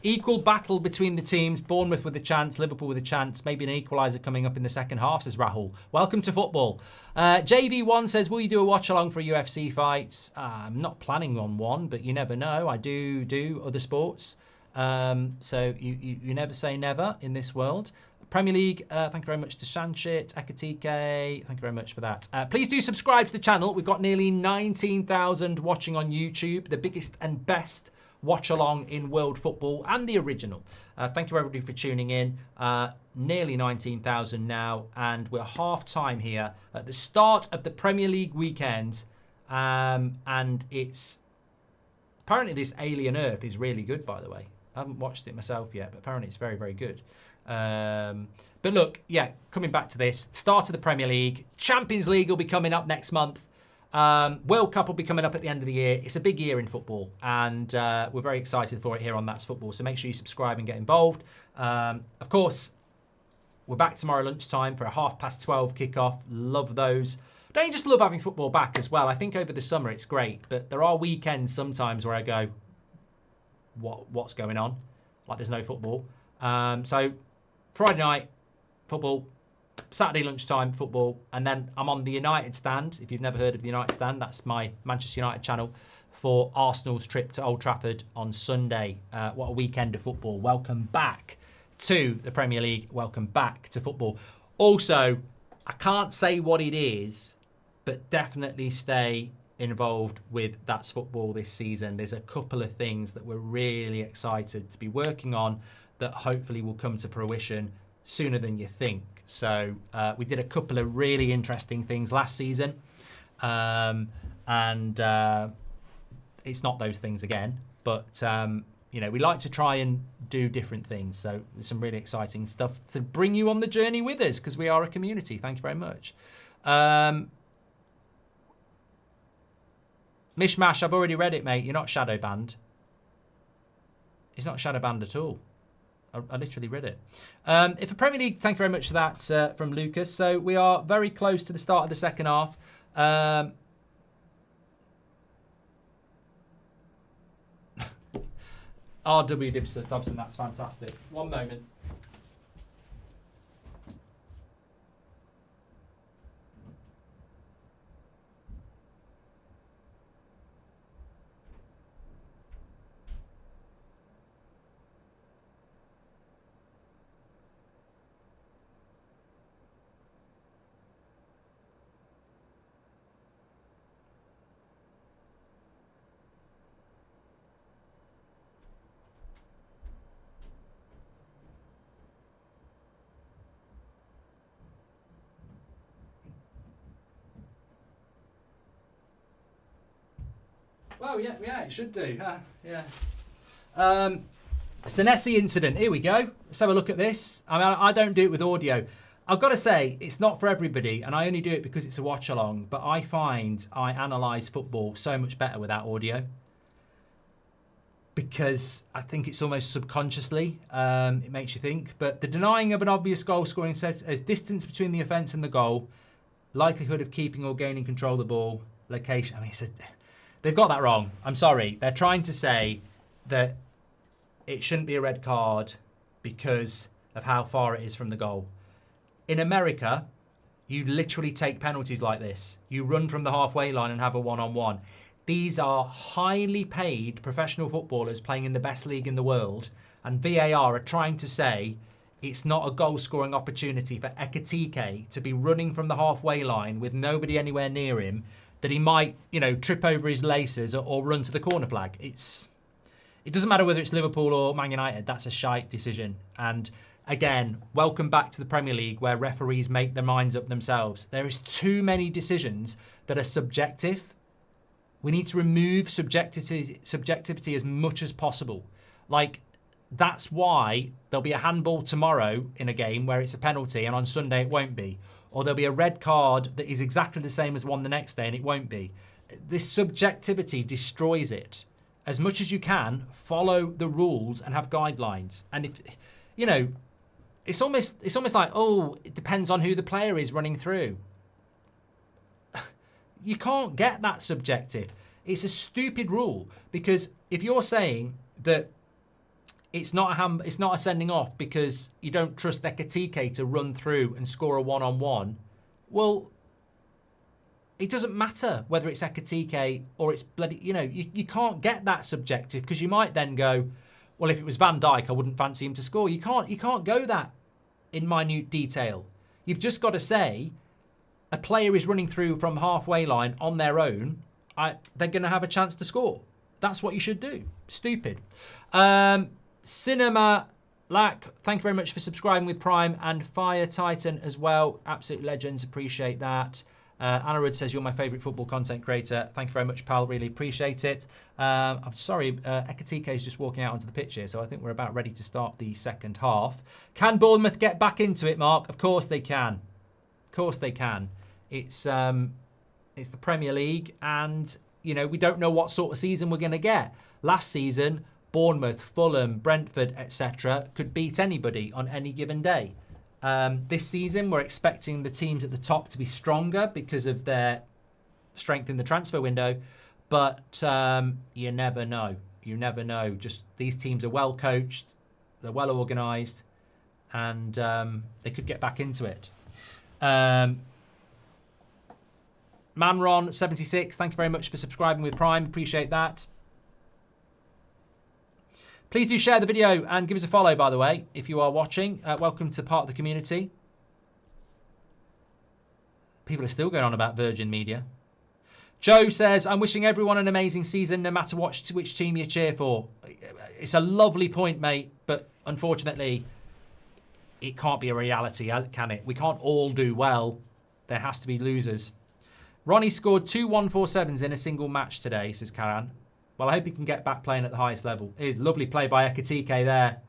Equal battle between the teams. Bournemouth with a chance, Liverpool with a chance. Maybe an equaliser coming up in the second half, says Rahul. Welcome to football. JV1 says, will you do a watch-along for a UFC fight? I'm not planning on one, but you never know. I do other sports. So you never say never in this world. Premier League, thank you very much to Shanshit, Ekatike, thank you very much for that. Please do subscribe to the channel. We've got nearly 19,000 watching on YouTube, the biggest and best watch-along in world football and the original. Thank you everybody for tuning in. Nearly 19,000 now, and we're half-time here at the start of the Premier League weekend. And it's... Apparently this Alien Earth is really good, by the way. I haven't watched it myself yet, but apparently it's very, very good. But look, yeah, coming back to this, start of the Premier League. Champions League will be coming up next month. World Cup will be coming up at the end of the year. It's a big year in football, and we're very excited for it here on That's Football. So make sure you subscribe and get involved. Of course, we're back tomorrow lunchtime for a 12:30 kickoff. Love those. Don't you just love having football back as well? I think over the summer it's great, but there are weekends sometimes where I go, what's going on? Like there's no football. So Friday night, football. Saturday lunchtime, football. And then I'm on the United stand. If you've never heard of the United stand, that's my Manchester United channel for Arsenal's trip to Old Trafford on Sunday. What a weekend of football. Welcome back to the Premier League. Welcome back to football. Also, I can't say what it is, but definitely stay involved with That's Football this season. There's a couple of things that we're really excited to be working on that hopefully will come to fruition sooner than you think. So we did a couple of really interesting things last season, and it's not those things again, but you know, we like to try and do different things. So there's some really exciting stuff to bring you on the journey with us because we are a community. Thank you very much. Mishmash, I've already read it, mate. You're not shadow banned. It's not shadow banned at all. I literally read it. If a Premier League, thank you very much for that from Lucas. So we are very close to the start of the second half. RW Dobson, that's fantastic. One moment. Well, yeah, it should do. Yeah. Senesi incident. Here we go. Let's have a look at this. I mean, I don't do it with audio. I've got to say, it's not for everybody, and I only do it because it's a watch-along, but I find I analyse football so much better without audio because I think it's almost subconsciously. It makes you think. But the denying of an obvious goal-scoring set as distance between the offence and the goal, likelihood of keeping or gaining control of the ball, location. I mean, they've got that wrong. I'm sorry. They're trying to say that it shouldn't be a red card because of how far it is from the goal. In America, you literally take penalties like this. You run from the halfway line and have a one-on-one. These are highly paid professional footballers playing in the best league in the world, and VAR are trying to say it's not a goal-scoring opportunity for Ekitike to be running from the halfway line with nobody anywhere near him, that he might, trip over his laces or run to the corner flag. It doesn't matter whether it's Liverpool or Man United. That's a shite decision. And again, welcome back to the Premier League where referees make their minds up themselves. There is too many decisions that are subjective. We need to remove subjectivity as much as possible. That's why there'll be a handball tomorrow in a game where it's a penalty and on Sunday it won't be. Or there'll be a red card that is exactly the same as one the next day and it won't be. This subjectivity destroys it. As much as you can, follow the rules and have guidelines. And if, it's almost like, it depends on who the player is running through. You can't get that subjective. It's a stupid rule because if you're saying that it's not a sending off because you don't trust Ekitike to run through and score a one-on-one, well, it doesn't matter whether it's Ekitike or it's bloody, you can't get that subjective because you might then go, well, if it was Van Dijk, I wouldn't fancy him to score. You can't go that in minute detail. You've just got to say a player is running through from halfway line on their own, they're going to have a chance to score. That's what you should do. Stupid. Cinema Lack, thank you very much for subscribing with Prime, and Fire Titan as well. Absolute legends, appreciate that. Anna Rudd says, you're my favourite football content creator. Thank you very much, pal. Really appreciate it. I'm sorry, Ekitike is just walking out onto the pitch here, so I think we're about ready to start the second half. Can Bournemouth get back into it, Mark? Of course they can. Of course they can. It's the Premier League, and, we don't know what sort of season we're going to get. Last season, Bournemouth, Fulham, Brentford, etc. could beat anybody on any given day. This season, we're expecting the teams at the top to be stronger because of their strength in the transfer window. But you never know. You never know. Just these teams are well coached, they're well organised, and they could get back into it. Manron76, thank you very much for subscribing with Prime. Appreciate that. Please do share the video and give us a follow, by the way, if you are watching. Welcome to part of the community. People are still going on about Virgin Media. Joe says, I'm wishing everyone an amazing season, no matter which team you cheer for. It's a lovely point, mate, but unfortunately, it can't be a reality, can it? We can't all do well. There has to be losers. Ronnie scored 2 147s in a single match today, says Karan. Well, I hope he can get back playing at the highest level. It is lovely play by Ekitike there.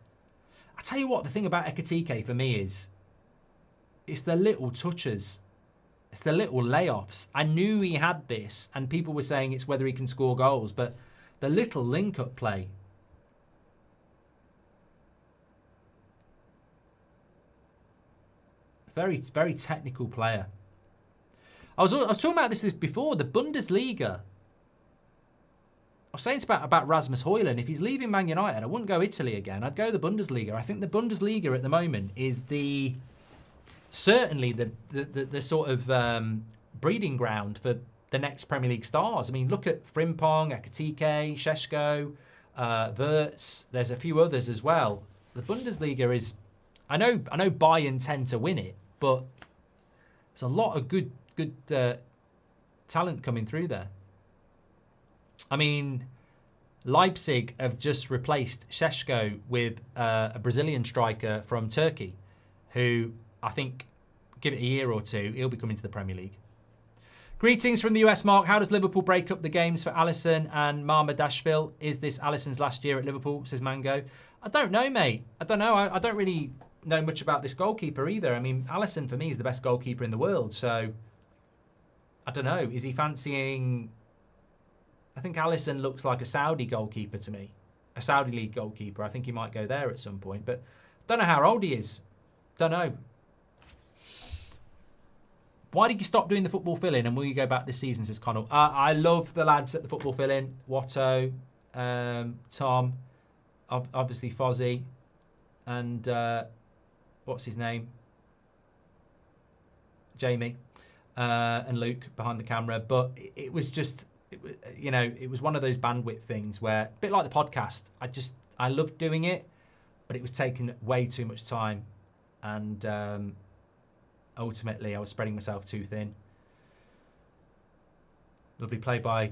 I tell you what, the thing about Ekitike for me is, it's the little touches. It's the little layoffs. I knew he had this, and people were saying it's whether he can score goals, but the little link-up play. Very, very technical player. I was talking about this before, the Bundesliga. I was saying about Rasmus Højlund. If he's leaving Man United, I wouldn't go Italy again. I'd go the Bundesliga. I think the Bundesliga at the moment is certainly the sort of breeding ground for the next Premier League stars. I mean, look at Frimpong, Ekitike, Šeško, Wirtz. There's a few others as well. The Bundesliga is, I know Bayern tend to win it, but there's a lot of good talent coming through there. I mean, Leipzig have just replaced Šeško with a Brazilian striker from Turkey, who I think, give it a year or two, he'll be coming to the Premier League. Greetings from the US, Mark. How does Liverpool break up the games for Alisson and Marmadashvili? Is this Alisson's last year at Liverpool, says Mango? I don't know, mate. I don't know. I don't really know much about this goalkeeper either. I mean, Alisson, for me, is the best goalkeeper in the world, so I don't know. Is he fancying... I think Alisson looks like a Saudi goalkeeper to me. A Saudi league goalkeeper. I think he might go there at some point. But don't know how old he is. Don't know. Why did you stop doing the football fill-in and will you go back this season, says Connell? I love the lads at the football fill-in. Watto, Tom, obviously Fozzie, and what's his name? Jamie and Luke behind the camera. But it was just... it was one of those bandwidth things where, a bit like the podcast, I loved doing it, but it was taking way too much time. And ultimately, I was spreading myself too thin. Lovely play by...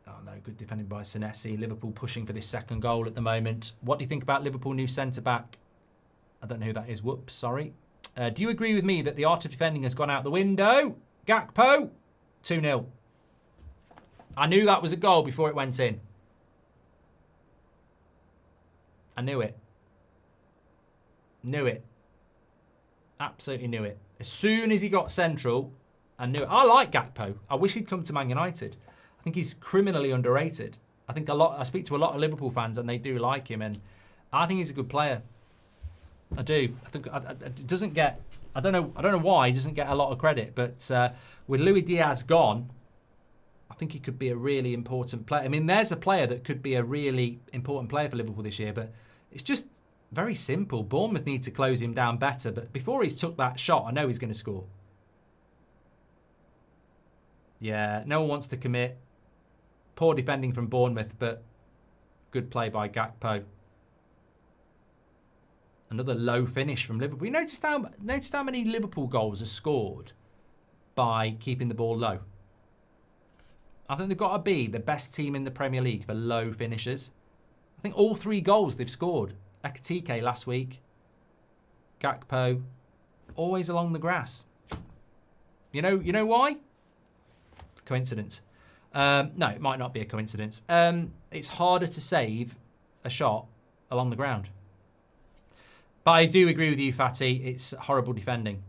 Oh no, good defending by Senesi. Liverpool pushing for this second goal at the moment. What do you think about Liverpool new centre-back? I don't know who that is. Whoops, sorry. Do you agree with me that the art of defending has gone out the window? Gakpo, 2-0. I knew that was a goal before it went in. I knew it. Knew it. Absolutely knew it. As soon as he got central, I knew it. I like Gakpo. I wish he'd come to Man United. I think he's criminally underrated. I speak to a lot of Liverpool fans and they do like him, and I think he's a good player. I do. I think it doesn't get. I don't know why he doesn't get a lot of credit, but with Luis Diaz gone, I think he could be a really important player. I mean, there's a player that could be a really important player for Liverpool this year, but it's just very simple. Bournemouth need to close him down better, but before he's took that shot, I know he's going to score. Yeah, no one wants to commit. Poor defending from Bournemouth, but good play by Gakpo. Another low finish from Liverpool. You noticed how many Liverpool goals are scored by keeping the ball low? I think they've got to be the best team in the Premier League for low finishes. I think all 3 goals they've scored. Ekitike last week. Gakpo. Always along the grass. You know why? Coincidence. No, it might not be a coincidence. It's harder to save a shot along the ground. But I do agree with you, Fatty. It's horrible defending.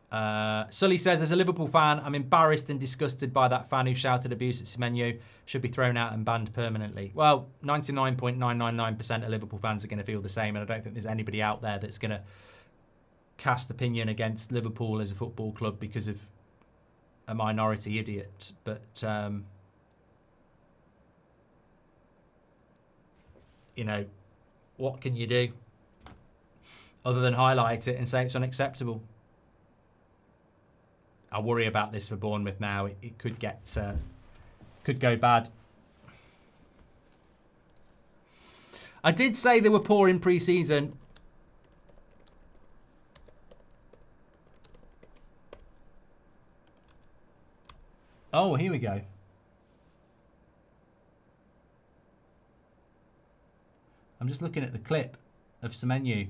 Sully says, as a Liverpool fan, I'm embarrassed and disgusted by that fan who shouted abuse at Semenyo. Should be thrown out and banned permanently. Well, 99.999% of Liverpool fans are going to feel the same, and I don't think there's anybody out there that's going to cast opinion against Liverpool as a football club because of a minority idiot. But, you know, what can you do other than highlight it and say it's unacceptable? I worry about this for Bournemouth now. It could go bad. I did say they were poor in pre-season. Oh, here we go. I'm just looking at the clip of Semenyo.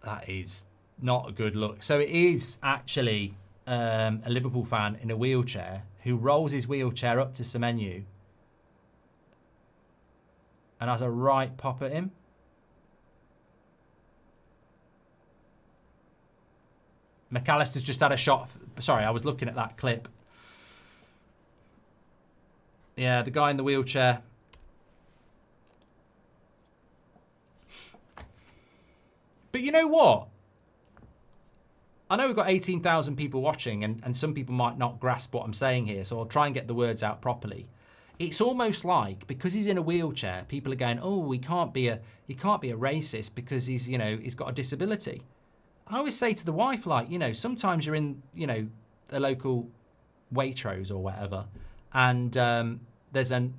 That is not a good look. So it is actually a Liverpool fan in a wheelchair who rolls his wheelchair up to Semenyo and has a right pop at him. McAllister's just had a shot. Sorry, I was looking at that clip. Yeah, the guy in the wheelchair. But you know what? I know we've got 18,000 people watching, and some people might not grasp what I'm saying here, so I'll try and get the words out properly. It's almost like because he's in a wheelchair, people are going, "Oh, he can't be a racist because he's got a disability." I always say to the wife, like, sometimes you're in, the local Waitrose or whatever, and there's an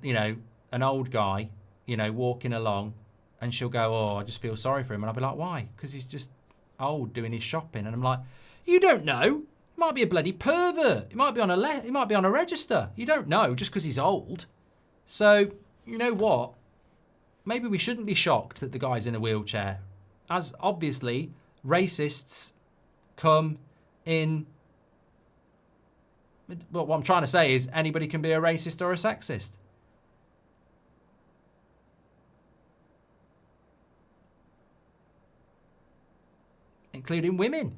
old guy, walking along, and she'll go, "Oh, I just feel sorry for him," and I'll be like, "Why?" Because he's just old doing his shopping, and I'm like, "You don't know. He might be a bloody pervert. He might be on a register. You don't know just because he's old." So you know what? Maybe we shouldn't be shocked that the guy's in a wheelchair, as obviously racists come in. Well, what I'm trying to say is anybody can be a racist or a sexist. Including women.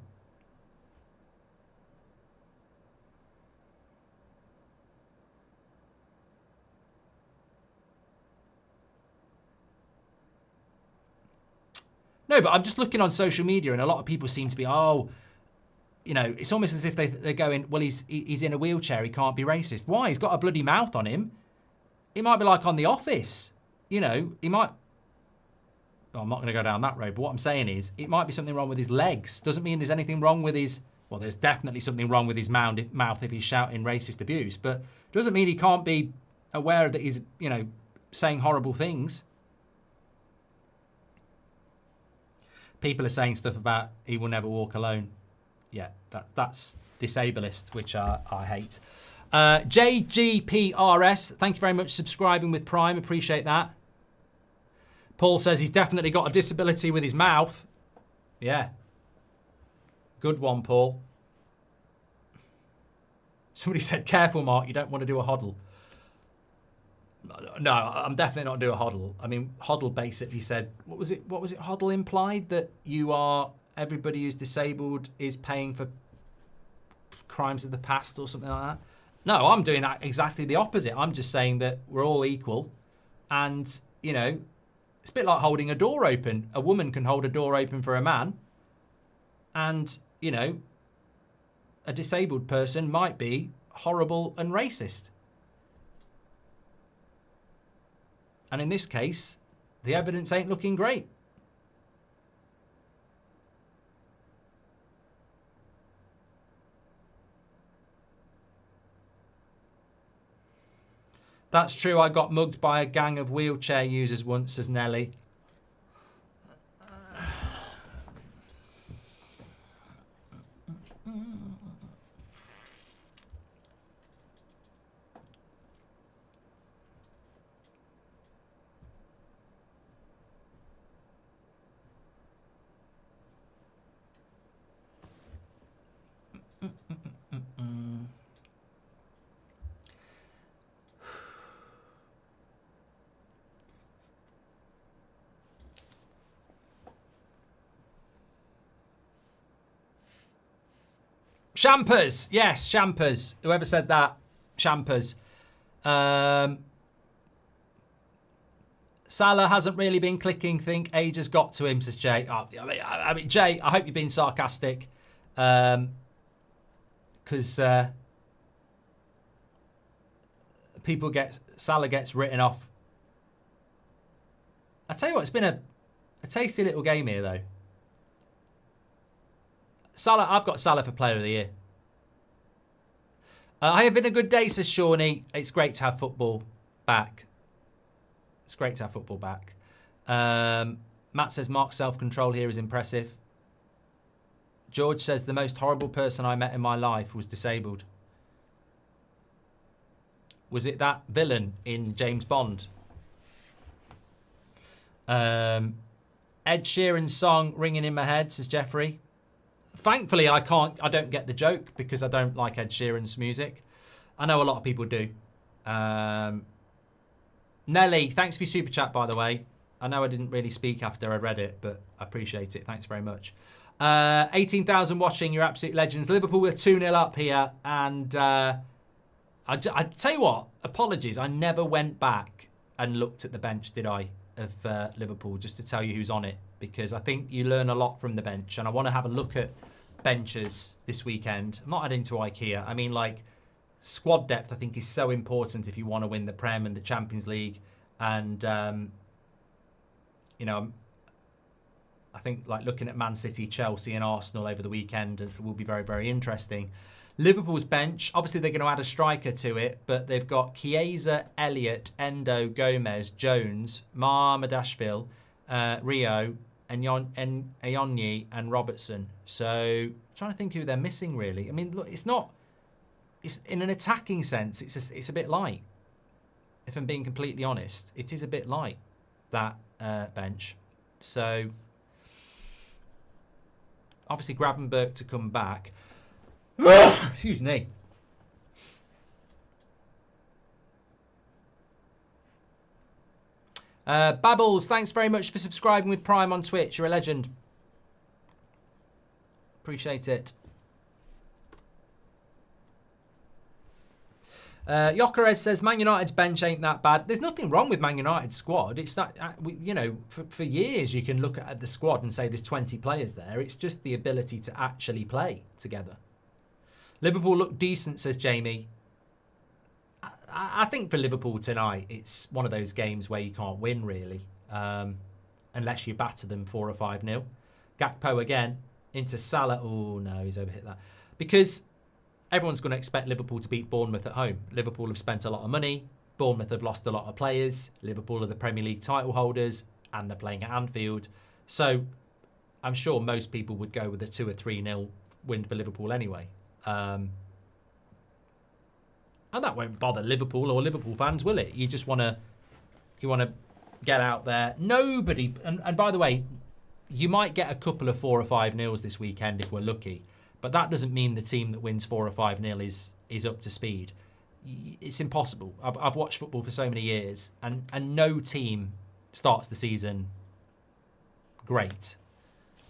No, but I'm just looking on social media, and a lot of people seem to be, it's almost as if they're going, well, he's in a wheelchair, he can't be racist. Why? He's got a bloody mouth on him. He might be like on The Office. He might... Well, I'm not going to go down that road, but what I'm saying is it might be something wrong with his legs. Doesn't mean there's anything wrong with his... Well, there's definitely something wrong with his mouth if he's shouting racist abuse, but doesn't mean he can't be aware that he's, you know, saying horrible things. People are saying stuff about he will never walk alone. Yeah, that's disableist, which I hate. JGPRS, thank you very much for subscribing with Prime. Appreciate that. Paul says he's definitely got a disability with his mouth. Yeah. Good one, Paul. Somebody said, careful, Mark, you don't want to do a hodl. No, I'm definitely not doing a hodl. I mean, hodl basically said, what was it hodl implied? That everybody who's disabled is paying for crimes of the past or something like that? No, I'm doing that exactly the opposite. I'm just saying that we're all equal. And, you know, it's a bit like holding a door open. A woman can hold a door open for a man. And, you know, a disabled person might be horrible and racist. And in this case, the evidence ain't looking great. That's true, I got mugged by a gang of wheelchair users once, says Nelly. Shampers, yes, Shampers. Whoever said that, Shampers. Salah hasn't really been clicking. Think age has got to him, says Jay. Oh, I mean, Jay, I hope you're being sarcastic, because Salah gets written off. I tell you what, it's been a tasty little game here, though. Salah, I've got Salah for Player of the Year. I have been a good day, says Shawnee. It's great to have football back. It's great to have football back. Matt says Mark's self-control here is impressive. George says the most horrible person I met in my life was disabled. Was it that villain in James Bond? Ed Sheeran's song ringing in my head, says Jeffrey. Thankfully, I don't get the joke because I don't like Ed Sheeran's music. I know a lot of people do. Nelly, thanks for your super chat, by the way. I know I didn't really speak after I read it, but I appreciate it. Thanks very much. 18,000 watching. You're absolute legends. Liverpool were 2-0 up here. And I tell you what, apologies. I never went back and looked at the bench, did I, of Liverpool, just to tell you who's on it. Because I think you learn a lot from the bench. And I want to have a look at benches this weekend. I'm not adding to IKEA. I mean, like, squad depth, I think, is so important if you want to win the Prem and the Champions League. And, you know, I think, like, looking at Man City, Chelsea and Arsenal over the weekend will be very, very interesting. Liverpool's bench, obviously they're going to add a striker to it, but they've got Chiesa, Elliott, Endo, Gomez, Jones, Madashvili, Rio, and Ayonyi and Robertson. So, I'm trying to think who they're missing, really. I mean, look, it's in an attacking sense, it's a bit light. If I'm being completely honest, it is a bit light, that bench. So, obviously Gravenberch to come back. Excuse me. Babbles, thanks very much for subscribing with Prime on Twitch. You're a legend. Appreciate it. Yokerez says Man United's bench ain't that bad. There's nothing wrong with Man United's squad. It's that, you know, for years you can look at the squad and say there's 20 players there. It's just the ability to actually play together. Liverpool look decent, says Jamie. I think for Liverpool tonight, it's one of those games where you can't win, really, unless you batter them 4 or 5-0. Gakpo again into Salah. Oh, no, he's overhit that. Because everyone's going to expect Liverpool to beat Bournemouth at home. Liverpool have spent a lot of money. Bournemouth have lost a lot of players. Liverpool are the Premier League title holders, and they're playing at Anfield. So I'm sure most people would go with a 2 or 3-0 win for Liverpool anyway. And that won't bother Liverpool or Liverpool fans, will it? You just want to get out there. Nobody, and by the way, you might get a couple of 4 or 5-0s this weekend if we're lucky, but that doesn't mean the team that wins 4 or 5-0 is up to speed. It's impossible. I've watched football for so many years, and no team starts the season great.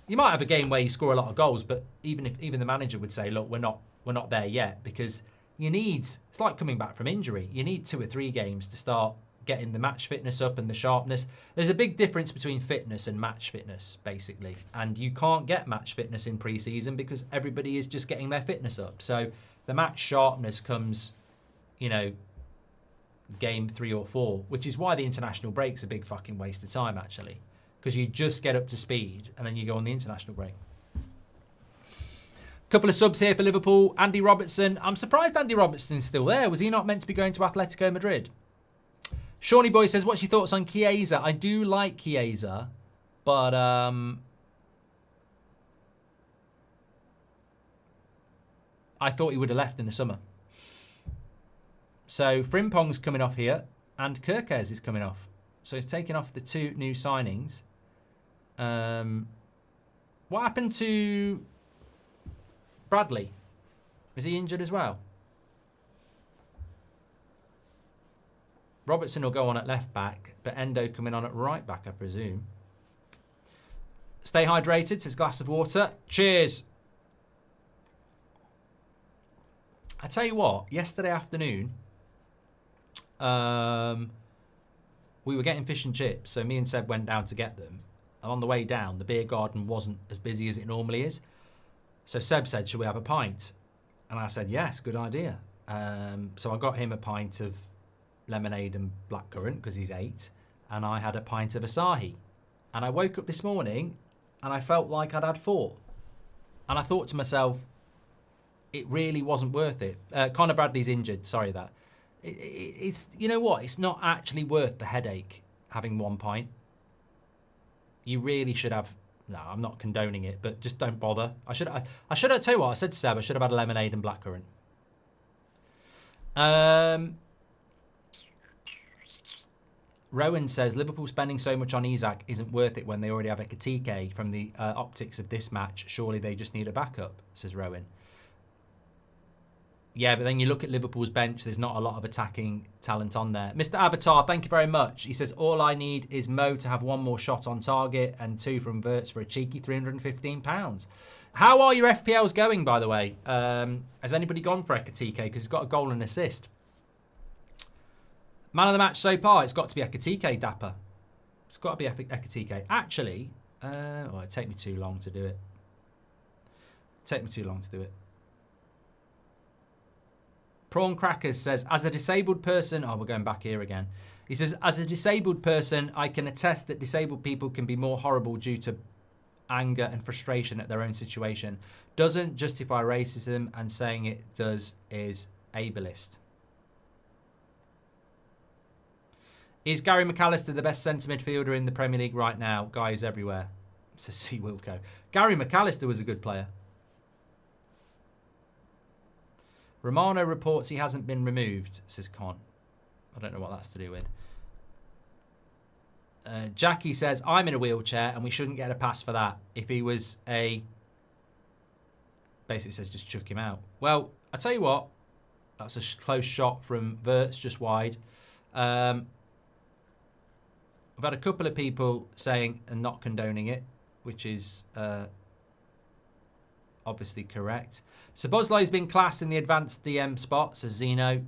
You might have a game where you score a lot of goals, but even the manager would say, look, we're not there yet, because it's like coming back from injury. You need 2 or 3 games to start getting the match fitness up and the sharpness. There's a big difference between fitness and match fitness, basically. And you can't get match fitness in pre-season because everybody is just getting their fitness up. So the match sharpness comes, game 3 or 4, which is why the international break's a big fucking waste of time, actually. Because you just get up to speed and then you go on the international break. Couple of subs here for Liverpool. Andy Robertson. I'm surprised Andy Robertson's still there. Was he not meant to be going to Atletico Madrid? Shawnee Boy says, what's your thoughts on Chiesa? I do like Chiesa, but I thought he would have left in the summer. So Frimpong's coming off here, and Kirkes is coming off. So he's taking off the 2 new signings. What happened to Bradley? Is he injured as well? Robertson will go on at left back, but Endo coming on at right back, I presume. Stay hydrated, says glass of water. Cheers. I tell you what, yesterday afternoon, we were getting fish and chips, so me and Seb went down to get them. And on the way down, the beer garden wasn't as busy as it normally is. So Seb said, shall we have a pint? And I said, yes, good idea. So I got him a pint of lemonade and blackcurrant because he's 8, and I had a pint of Asahi. And I woke up this morning and I felt like I'd had 4. And I thought to myself, it really wasn't worth it. Conor Bradley's injured, sorry that. It's you know what? It's not actually worth the headache having 1 pint. You really should have. No, I'm not condoning it, but just don't bother. I should have tell you what I said to Seb. I should have had a lemonade and blackcurrant. Rowan says Liverpool spending so much on Isak isn't worth it when they already have a Ekitike from the optics of this match. Surely they just need a backup, says Rowan. Yeah, but then you look at Liverpool's bench, there's not a lot of attacking talent on there. Mr. Avatar, thank you very much. He says, all I need is Mo to have 1 more shot on target and 2 from Verts for a cheeky £315. How are your FPLs going, by the way? Has anybody gone for Ekitike? Because he's got a goal and assist. Man of the match so far, it's got to be Ekitike, Dapper. It's got to be Ekitike. Actually, it'd take me too long to do it. Prawn Crackers says, as a disabled person... Oh, we're going back here again. He says, as a disabled person, I can attest that disabled people can be more horrible due to anger and frustration at their own situation. Doesn't justify racism, and saying it does is ableist. Is Gary McAllister the best centre midfielder in the Premier League right now? Guys everywhere. Says C. Wilco. Gary McAllister was a good player. Romano reports he hasn't been removed, says Con. I don't know what that's to do with. Jackie says, I'm in a wheelchair and we shouldn't get a pass for that. If he was a... Basically says just chuck him out. Well, I tell you what. That's a close shot from Verts, just wide. We've had a couple of people saying and not condoning it, which is... obviously correct. Sabozlo's been class in the advanced DM spot, says Zeno.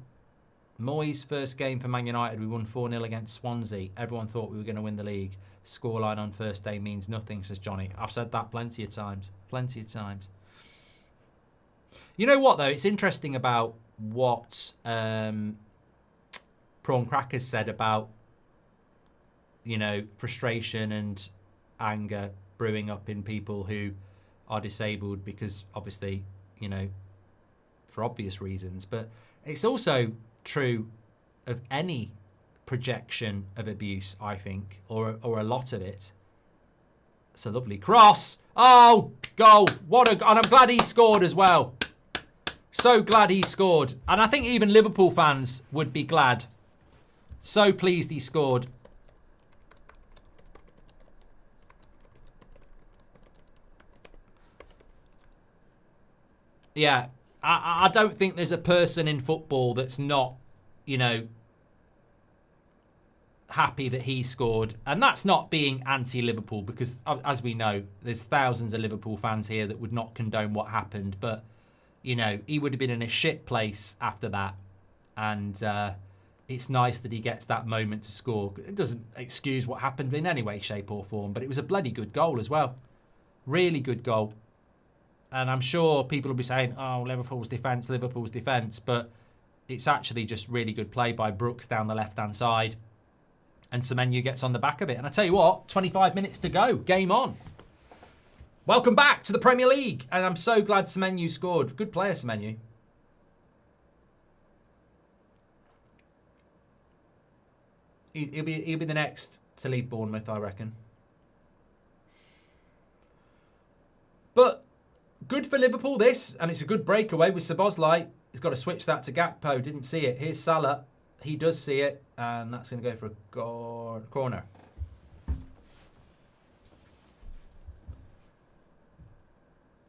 Moyes' first game for Man United, we won 4-0 against Swansea. Everyone thought we were going to win the league. Scoreline on first day means nothing, says Johnny. I've said that plenty of times. Plenty of times. You know what, though? It's interesting about what Prawn Crackers said about, frustration and anger brewing up in people who are disabled because obviously, for obvious reasons. But it's also true of any projection of abuse, I think, or a lot of it. It's a lovely cross. Oh, goal. And I'm glad he scored as well. So glad he scored. And I think even Liverpool fans would be glad. So pleased he scored. Yeah, I don't think there's a person in football that's not, you know, happy that he scored. And that's not being anti-Liverpool, because as we know, there's thousands of Liverpool fans here that would not condone what happened. But, you know, he would have been in a shit place after that. And it's nice that he gets that moment to score. It doesn't excuse what happened in any way, shape or form, but it was a bloody good goal as well. Really good goal. And I'm sure people will be saying, oh, Liverpool's defence, but it's actually just really good play by Brooks down the left-hand side. And Semenyo gets on the back of it. And I tell you what, 25 minutes to go. Game on. Welcome back to the Premier League. And I'm so glad Semenyo scored. Good player, Semenyo. He'll be the next to leave Bournemouth, I reckon. But good for Liverpool, this. And it's a good breakaway with Szoboszlai. He's got to switch that to Gakpo. Didn't see it. Here's Salah. He does see it. And that's going to go for a corner.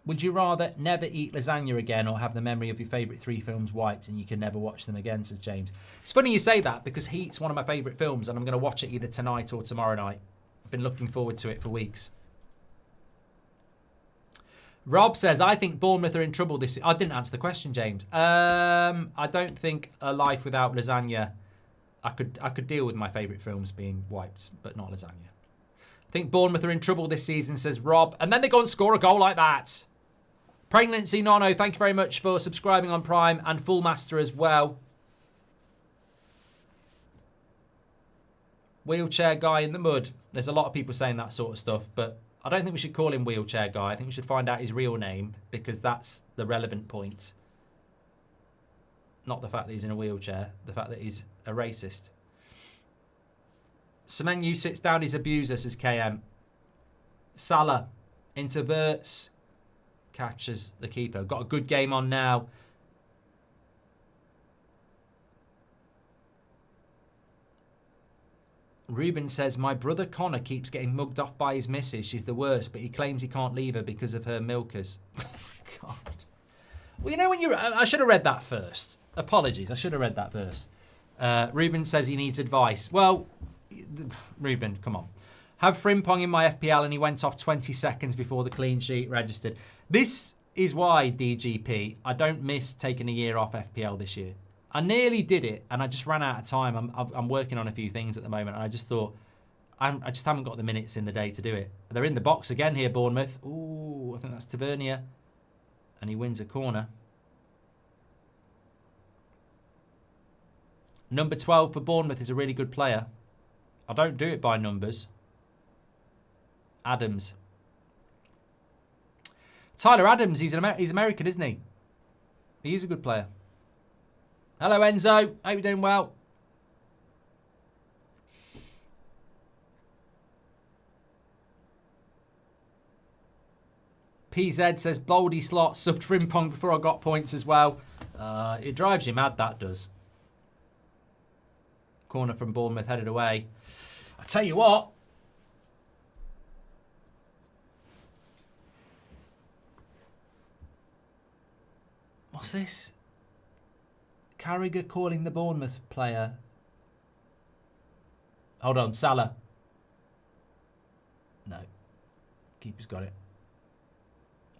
Would you rather never eat lasagna again or have the memory of your favourite 3 films wiped and you can never watch them again, says James? It's funny you say that, because Heat's one of my favourite films and I'm going to watch it either tonight or tomorrow night. I've been looking forward to it for weeks. Rob says, I think Bournemouth are in trouble this season. I didn't answer the question, James. I don't think a life without lasagna. I could deal with my favourite films being wiped, but not lasagna. I think Bournemouth are in trouble this season, says Rob. And then they go and score a goal like that. Pregnancy Nono, thank you very much for subscribing on Prime, and Full Master as well. Wheelchair guy in the mud. There's a lot of people saying that sort of stuff, but I don't think we should call him Wheelchair Guy. I think we should find out his real name, because that's the relevant point. Not the fact that he's in a wheelchair, the fact that he's a racist. Semenyo sits down his abuser, says KM. Salah interverts, catches the keeper. Got a good game on now. Ruben says, my brother Connor keeps getting mugged off by his missus. She's the worst, but he claims he can't leave her because of her milkers. God. Well, you know, when I should have read that first. Apologies, I should have read that first. Ruben says he needs advice. Well, Ruben, come on. Have Frimpong in my FPL and he went off 20 seconds before the clean sheet registered. This is why, DGP, I don't miss taking a year off FPL this year. I nearly did it, and I just ran out of time. I'm working on a few things at the moment, and I just thought, I just haven't got the minutes in the day to do it. They're in the box again here, Bournemouth. Ooh, I think that's Tavernier. And he wins a corner. Number 12 for Bournemouth is a really good player. I don't do it by numbers. Adams. Tyler Adams, he's American, isn't he? He's a good player. Hello, Enzo. Hope you're doing well. PZ says, Boldy slot subbed Frimpong before I got points as well. It drives you mad, that does. Corner from Bournemouth headed away. I tell you what. What's this? Carragher calling the Bournemouth player. Hold on, Salah. No. Keeper's got it.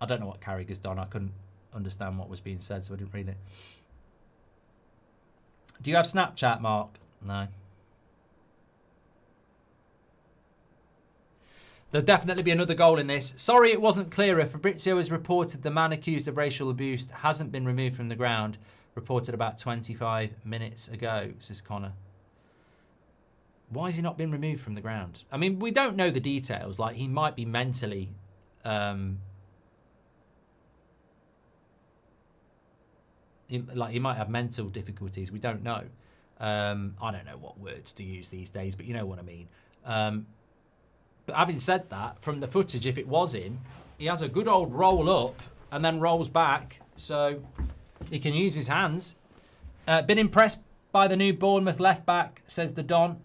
I don't know what Carragher's done. I couldn't understand what was being said, so I didn't read it. Do you have Snapchat, Mark? No. There'll definitely be another goal in this. Sorry it wasn't clearer. Fabrizio has reported the man accused of racial abuse hasn't been removed from the ground. Reported about 25 minutes ago, says Connor. Why has he not been removed from the ground? I mean, we don't know the details. Like, he might be mentally... he might have mental difficulties. We don't know. I don't know what words to use these days, but you know what I mean. But having said that, from the footage, if it was in, he has a good old roll up and then rolls back, so he can use his hands. Been impressed by the new Bournemouth left back, says the Don.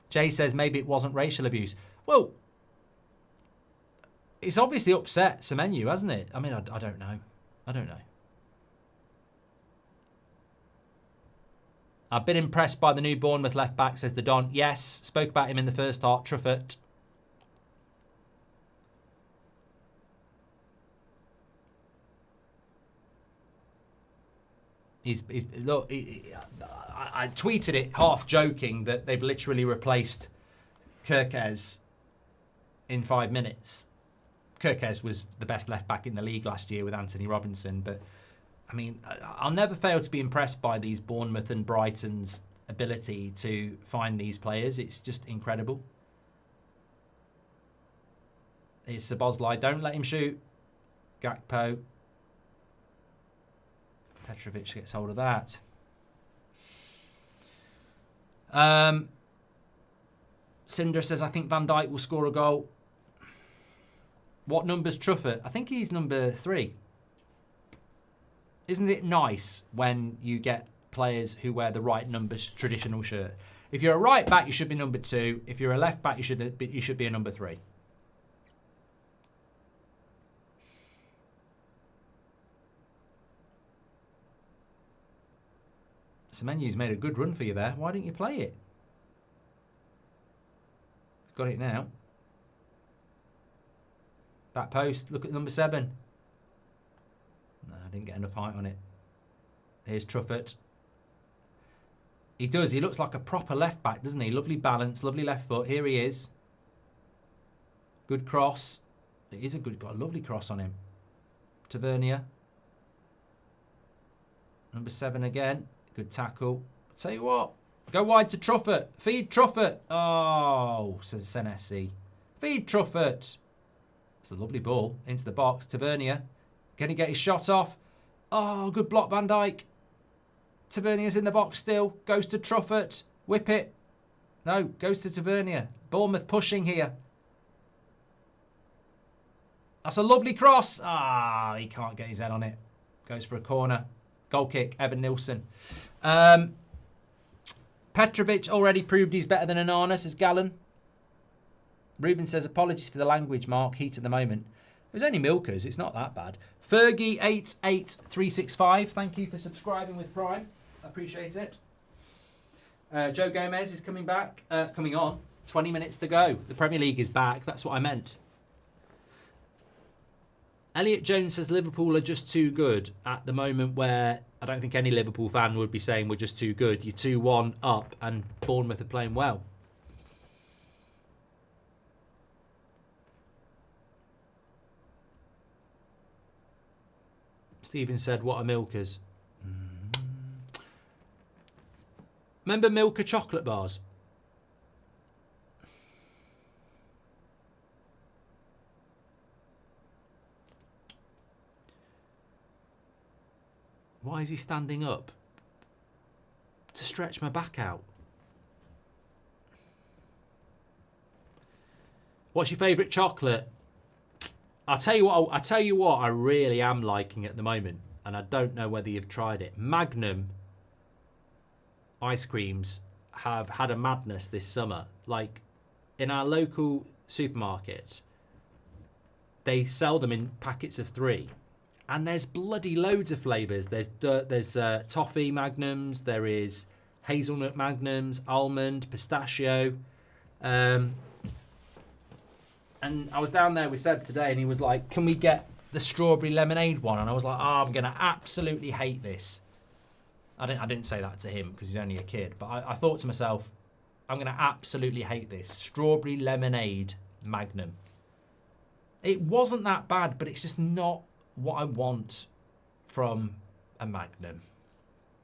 Jay says maybe it wasn't racial abuse. Well, it's obviously upset Semenyo, hasn't it? I mean, I don't know. I don't know. I've been impressed by the new Bournemouth left back, says the Don. Yes, spoke about him in the first half. Truffert. Look. I tweeted it half joking that they've literally replaced Kirkez in 5 minutes. Kirkez was the best left back in the league last year with Anthony Robinson, but I mean, I'll never fail to be impressed by these Bournemouth and Brighton's ability to find these players. It's just incredible. It's Sabozlai. Don't let him shoot. Gakpo. Petrovic gets hold of that. Cinder says, I think Van Dijk will score a goal. What number's Truffert? I think he's number 3. Isn't it nice when you get players who wear the right numbers traditional shirt? If you're a right back, you should be number 2. If you're a left back, you should be a number 3. Semenyu's made a good run for you there. Why didn't you play it? He's got it now. Back post. Look at number 7. No, I didn't get enough height on it. Here's Truffert. He does. He looks like a proper left back, doesn't he? Lovely balance, lovely left foot. Here he is. Good cross. It is a good, got a lovely cross on him. Tavernier. Number 7 again. Good tackle. I'll tell you what. Go wide to Truffert. Feed Truffert. Oh, says Senesi. Feed Truffert. It's a lovely ball into the box. Tavernier. Can he get his shot off? Oh, good block, Van Dijk. Tavernier's in the box still. Goes to Truffert. Whip it. No, goes to Tavernier. Bournemouth pushing here. That's a lovely cross. Ah, he can't get his head on it. Goes for a corner. Goal kick, Evan Nilsson. Petrovic already proved he's better than Onana, says Gallen. Ruben says, apologies for the language, Mark. Heat at the moment. It was only Milkers. It's not that bad. Fergie88365. Thank you for subscribing with Prime. I appreciate it. Joe Gomez is coming back. Coming on. 20 minutes to go. The Premier League is back. That's what I meant. Elliot Jones says Liverpool are just too good at the moment, where I don't think any Liverpool fan would be saying we're just too good. You're 2-1 up and Bournemouth are playing well. Stephen said, what are Milkers? Remember Milka chocolate bars? Why is he standing up? To stretch my back out. What's your favourite chocolate? I'll tell you what I really am liking at the moment, and I don't know whether you've tried it. Magnum ice creams have had a madness this summer. Like, in our local supermarket, they sell them in packets of 3. And there's bloody loads of flavours. There's toffee magnums. There is hazelnut magnums, almond, pistachio. And I was down there with Seb today, and he was like, can we get the strawberry lemonade one? And I was like, oh, I'm going to absolutely hate this. I didn't say that to him because he's only a kid. But I thought to myself, I'm going to absolutely hate this. Strawberry lemonade magnum. It wasn't that bad, but it's just not what I want from a Magnum.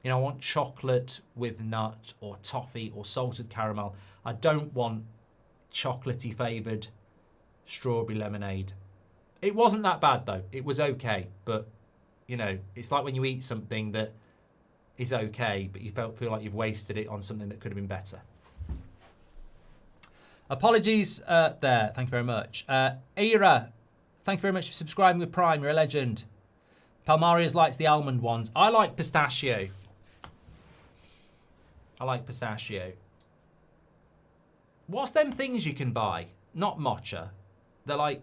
You know, I want chocolate with nut or toffee or salted caramel. I don't want chocolatey favoured strawberry lemonade. It wasn't that bad though. It was okay, but you know, it's like when you eat something that is okay, but you feel like you've wasted it on something that could have been better. Apologies there. Thank you very much. Ira, thank you very much for subscribing with Prime. You're a legend. Palmarius likes the almond ones. I like pistachio. I like pistachio. What's them things you can buy? Not matcha. They're like,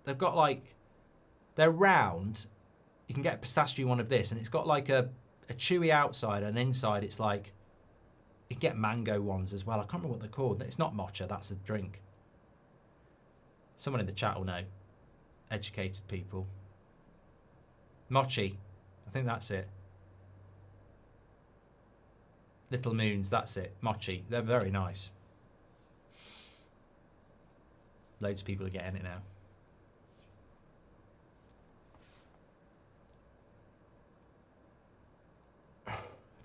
they've got like, they're round. You can get a pistachio one of this, and it's got like a chewy outside, and inside it's like, you can get mango ones as well. I can't remember what they're called. It's not matcha, that's a drink. Someone in the chat will know. Educated people. Mochi. I think that's it. Little Moons, that's it. Mochi. They're very nice. Loads of people are getting it now.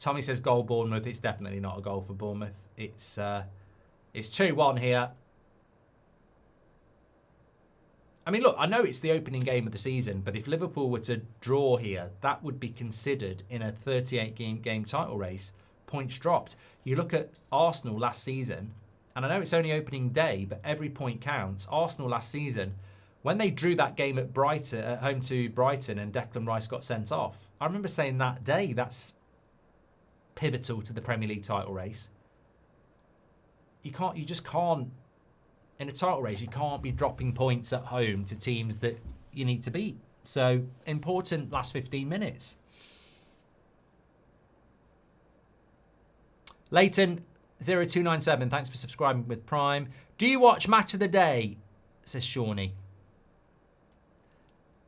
Tommy says goal Bournemouth. It's definitely not a goal for Bournemouth. It's 2-1 here. I mean, look, I know it's the opening game of the season, but if Liverpool were to draw here, that would be considered in a 38-game title race, points dropped. You look at Arsenal last season, and I know it's only opening day, but every point counts. Arsenal last season, when they drew that game at Brighton, at home to Brighton, and Declan Rice got sent off, I remember saying that day, that's pivotal to the Premier League title race. You just can't, in a title race, you can't be dropping points at home to teams that you need to beat. So, important last 15 minutes. Leighton 0297, thanks for subscribing with Prime. Do you watch Match of the Day? Says Shawnee.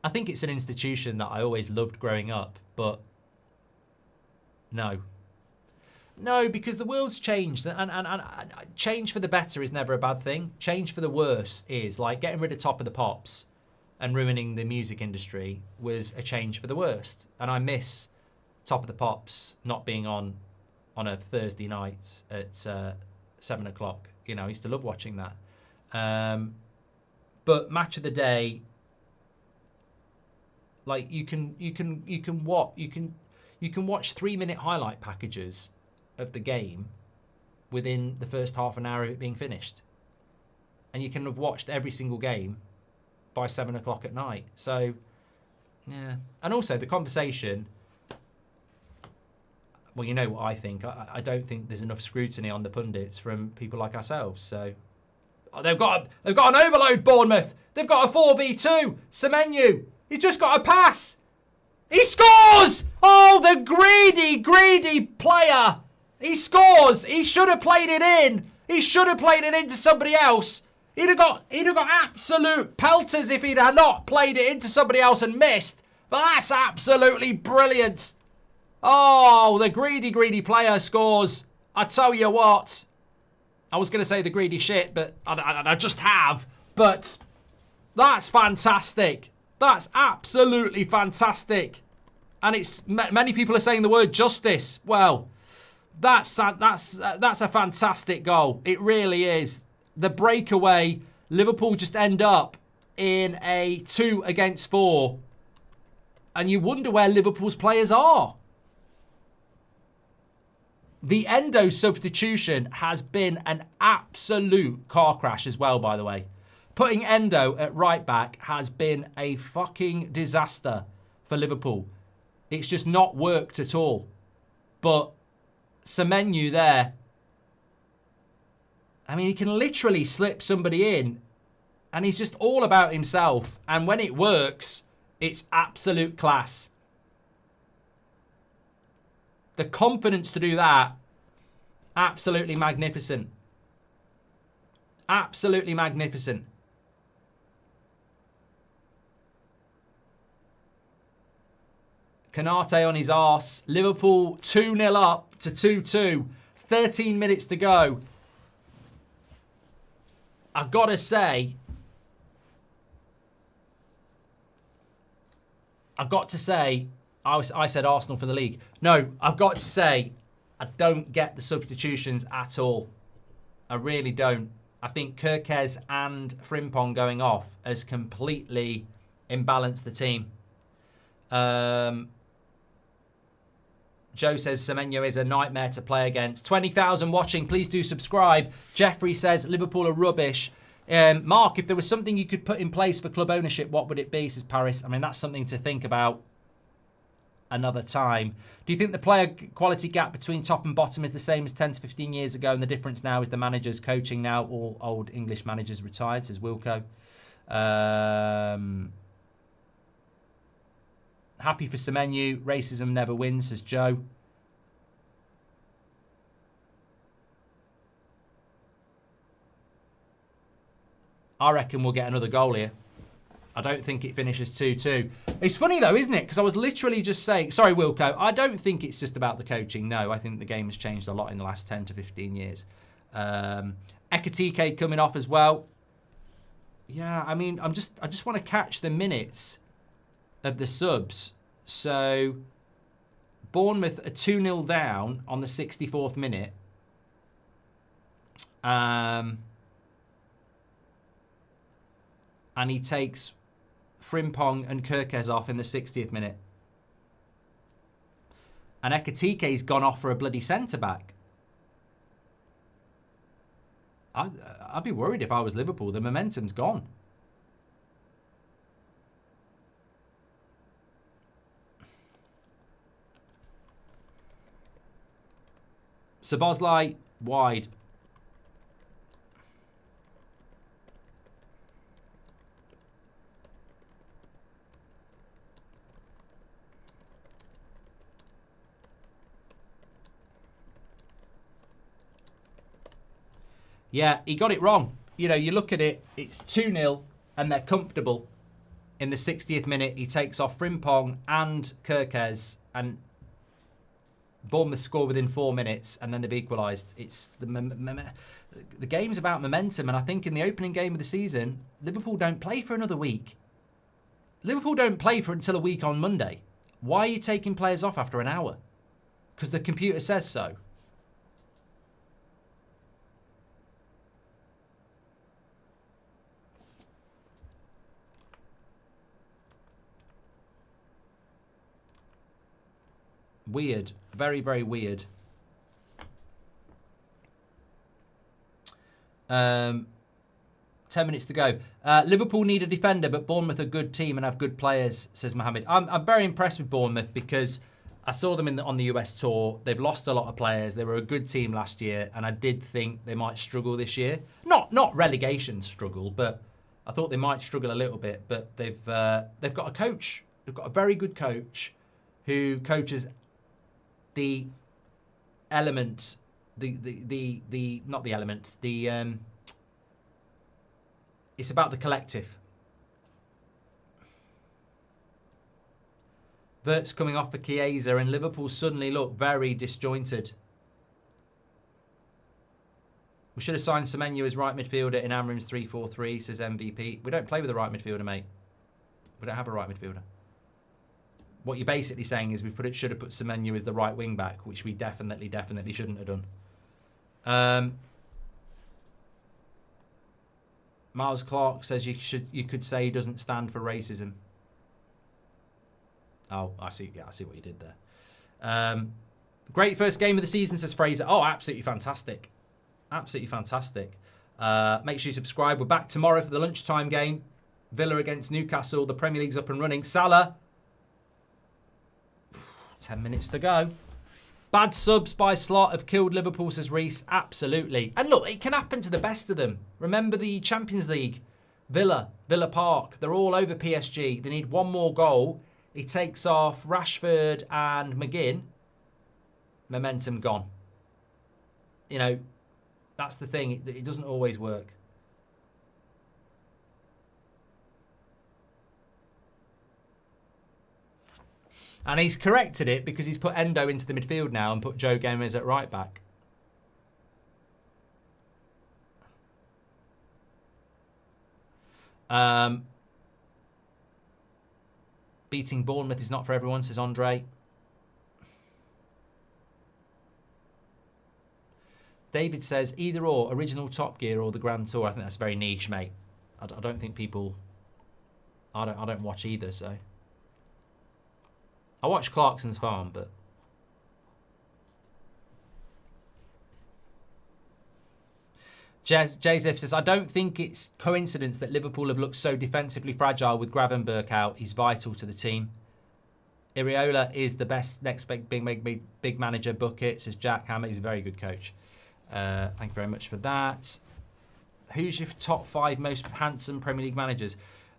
I think it's an institution that I always loved growing up, but no. No, because the world's changed, and change for the better is never a bad thing. Change for the worse is, like getting rid of Top of the Pops and ruining the music industry was a change for the worst. And I miss Top of the Pops not being on a Thursday night at 7 o'clock. You know, I used to love watching that. But Match of the Day, like you can watch 3-minute highlight packages of the game within the first half an hour of it being finished, and you can have watched every single game by 7 o'clock at night. So yeah, and also the conversation, well, you know what I think. I don't think there's enough scrutiny on the pundits from people like ourselves. So they've got an overload, Bournemouth. They've got a 4v2. Semenyo, he's just got a pass. He scores! Oh, the greedy player. He scores. He should have played it in. He should have played it into somebody else. He'd have got absolute pelters if he'd have not played it into somebody else and missed. But that's absolutely brilliant. Oh, the greedy player scores. I tell you what. I was going to say the greedy shit, but I just have. But that's fantastic. That's absolutely fantastic. And it's many people are saying the word justice. Well, that's a fantastic goal. It really is. The breakaway, Liverpool just end up in a 2 against 4. And you wonder where Liverpool's players are. The Endo substitution has been an absolute car crash as well, by the way. Putting Endo at right back has been a fucking disaster for Liverpool. It's just not worked at all. But Semenyo there, I mean, he can literally slip somebody in and he's just all about himself. And when it works, it's absolute class. The confidence to do that, absolutely magnificent. Absolutely magnificent. Kanate on his arse. Liverpool 2-0 up to 2-2. 13 minutes to go. I've got to say, I said Arsenal for the league. No, I've got to say, I don't get the substitutions at all. I really don't. I think Kirkez and Frimpong going off has completely imbalanced the team. Joe says Semenyo is a nightmare to play against. 20,000 watching. Please do subscribe. Jeffrey says Liverpool are rubbish. Mark, if there was something you could put in place for club ownership, what would it be, says Paris? I mean, that's something to think about another time. Do you think the player quality gap between top and bottom is the same as 10 to 15 years ago, and the difference now is the managers coaching now? All old English managers retired, says Wilco. Happy for Semenyo. Racism never wins, says Joe. I reckon we'll get another goal here. I don't think it finishes 2-2. It's funny though, isn't it? Because I was literally just saying, sorry Wilco, I don't think it's just about the coaching. No, I think the game has changed a lot in the last 10 to 15 years. Ekatike coming off as well. Yeah, I mean, I just want to catch the minutes of the subs. So Bournemouth are 2-0 down on the 64th minute. And he takes Frimpong and Kirkes off in the 60th minute. And Ekatike's gone off for a bloody centre-back. I'd be worried if I was Liverpool. The momentum's gone. Szoboszlai, wide. Yeah, he got it wrong. You know, you look at it, it's 2-0 and they're comfortable. In the 60th minute, he takes off Frimpong and Kirkes, and Bournemouth score within 4 minutes, and then they've equalised. It's the game's about momentum, and I think in the opening game of the season, Liverpool don't play for another week. Liverpool don't play for until a week on Monday. Why are you taking players off after an hour? Because the computer says so. Weird. Very, very weird. 10 minutes to go. Liverpool need a defender, but Bournemouth are a good team and have good players, says Mohammed. I'm very impressed with Bournemouth because I saw them on the US tour. They've lost a lot of players. They were a good team last year, and I did think they might struggle this year. Not relegation struggle, but I thought they might struggle a little bit. But they've got a coach. They've got a very good coach who coaches the element, not the element, it's about the collective. Vert's coming off for Chiesa, and Liverpool suddenly look very disjointed. We should have signed Semenyo as right midfielder in Amrim's 3-4-3, says MVP. We don't play with a right midfielder, mate. We don't have a right midfielder. What you're basically saying is we should have put Semenyo as the right wing back, which we definitely shouldn't have done. Miles Clark says you could say he doesn't stand for racism. Oh, I see. Yeah, I see what you did there. Great first game of the season, says Fraser. Oh, absolutely fantastic. Absolutely fantastic. Make sure you subscribe. We're back tomorrow for the lunchtime game. Villa against Newcastle. The Premier League's up and running. Salah. 10 minutes to go. Bad subs by Slot have killed Liverpool, says Reese. Absolutely. And look, it can happen to the best of them. Remember the Champions League. Villa Park. They're all over PSG. They need one more goal. He takes off Rashford and McGinn. Momentum gone. You know, that's the thing. It doesn't always work. And he's corrected it because he's put Endo into the midfield now and put Joe Gomez at right back. Beating Bournemouth is not for everyone, says Andre. David says either or, original Top Gear or the Grand Tour. I think that's very niche, mate. I don't think people... I don't watch either, so... I watch Clarkson's Farm, but Joseph says, I don't think it's coincidence that Liverpool have looked so defensively fragile with Gravenberch out. He's vital to the team. Iriola is the best next big manager. Book it, says Jack Hammer. He's a very good coach. Thank you very much for that. Who's your top 5 most handsome Premier League managers?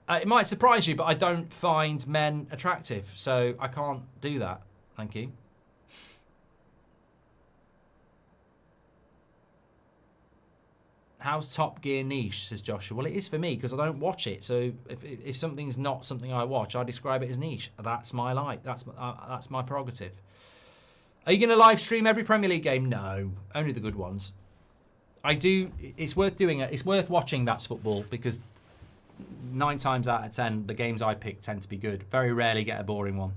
It might surprise you, but I don't find men attractive, so I can't do that. Thank you. How's Top Gear niche, says Joshua? Well, it is for me because I don't watch it. So if something's not something I watch, I describe it as niche. That's my like. That's my prerogative. Are you going to live stream every Premier League game? No, only the good ones. I do. It's worth doing it. It's worth watching That's Football because 9 times out of 10, the games I pick tend to be good. Very rarely get a boring one.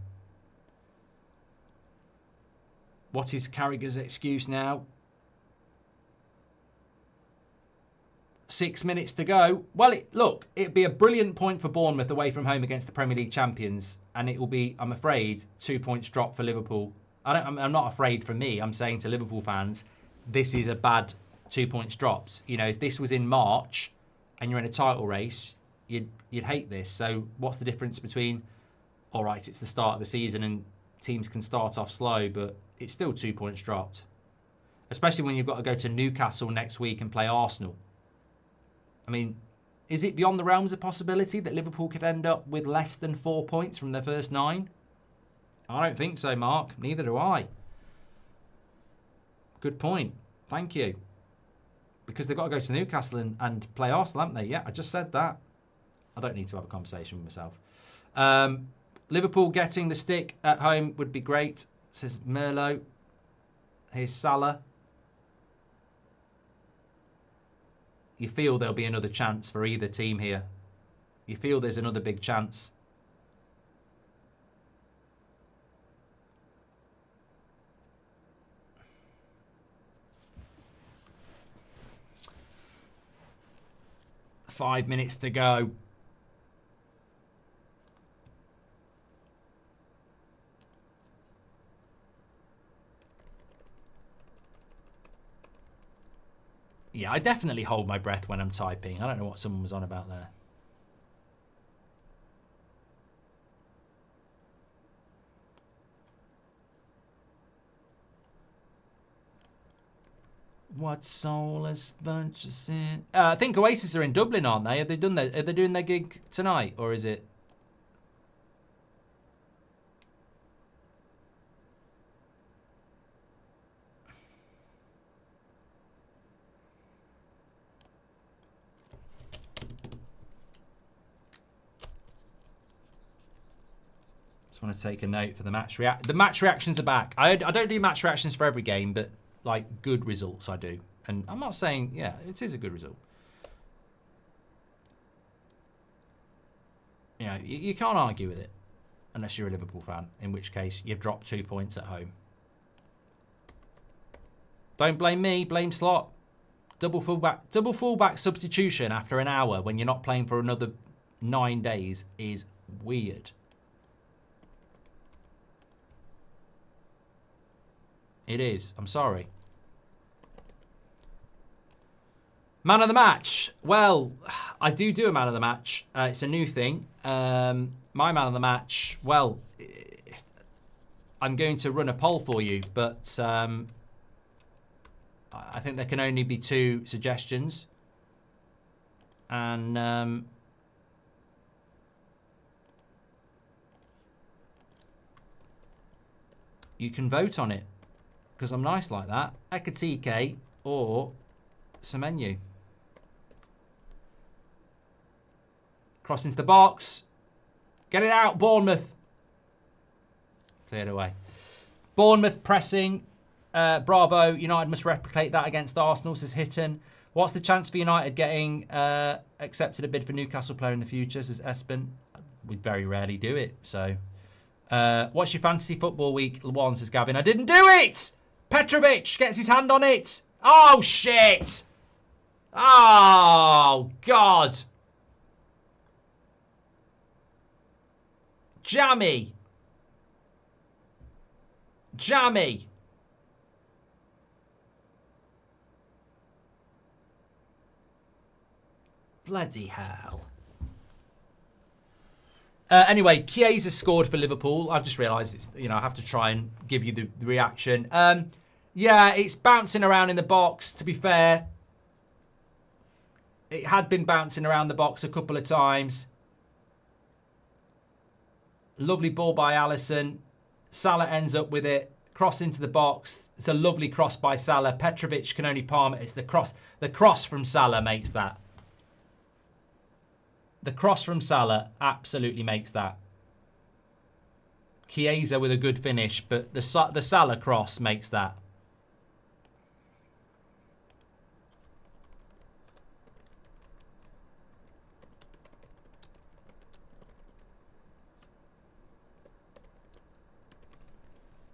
What is Carragher's excuse now? 6 minutes to go. Well, look, it'd be a brilliant point for Bournemouth away from home against the Premier League champions, and it will be, I'm afraid, 2 points drop for Liverpool. I'm not afraid for me. I'm saying to Liverpool fans, this is a bad 2 points dropped. You know, if this was in March and you're in a title race, you'd hate this. So what's the difference between, all right, it's the start of the season and teams can start off slow, but it's still 2 points dropped. Especially when you've got to go to Newcastle next week and play Arsenal. I mean, is it beyond the realms of possibility that Liverpool could end up with less than 4 points from their first 9? I don't think so, Mark. Neither do I. Good point. Thank you. Because they've got to go to Newcastle and play Arsenal, haven't they? Yeah, I just said that. I don't need to have a conversation with myself. Liverpool getting the stick at home would be great, says Merlot. Here's Salah. You feel there'll be another chance for either team here. You feel there's another big chance. Five minutes to go. Yeah, I definitely hold my breath when I'm typing. I don't know what someone was on about there. What soulless bunch of sin? I think Oasis are in Dublin, aren't they? Are they doing their gig tonight, or is it? Just want to take a note for the match the match reactions are back. I don't do match reactions for every game, but like good results I do. And I'm not saying, yeah, it is a good result. You know, you can't argue with it unless you're a Liverpool fan, in which case you've dropped 2 points at home. Don't blame me, blame Slot. Double fullback substitution after an hour when you're not playing for another 9 days is weird. It is. I'm sorry. Man of the match. Well, I do a man of the match. It's a new thing. My man of the match, well, I'm going to run a poll for you, but I think there can only be 2 suggestions. And you can vote on it. Because I'm nice like that. Ekatike or Semenyo. Cross into the box. Get it out, Bournemouth. Cleared away. Bournemouth pressing. Bravo. United must replicate that against Arsenal, says Hitton. What's the chance for United getting accepted a bid for Newcastle player in the future, says Espen. We very rarely do it, so. What's your fantasy football week 1, says Gavin. I didn't do it! Petrovic gets his hand on it. Oh, shit. Oh, God. Jammy. Jammy. Bloody hell. Anyway, Chiesa scored for Liverpool. I've just realised it's, I have to try and give you the reaction. Yeah, it's bouncing around in the box, to be fair. It had been bouncing around the box a couple of times. Lovely ball by Alisson. Salah ends up with it. Cross into the box. It's a lovely cross by Salah. Petrovic can only palm it. It's the cross. The cross from Salah makes that. The cross from Salah absolutely makes that. Chiesa with a good finish, but the Salah cross makes that.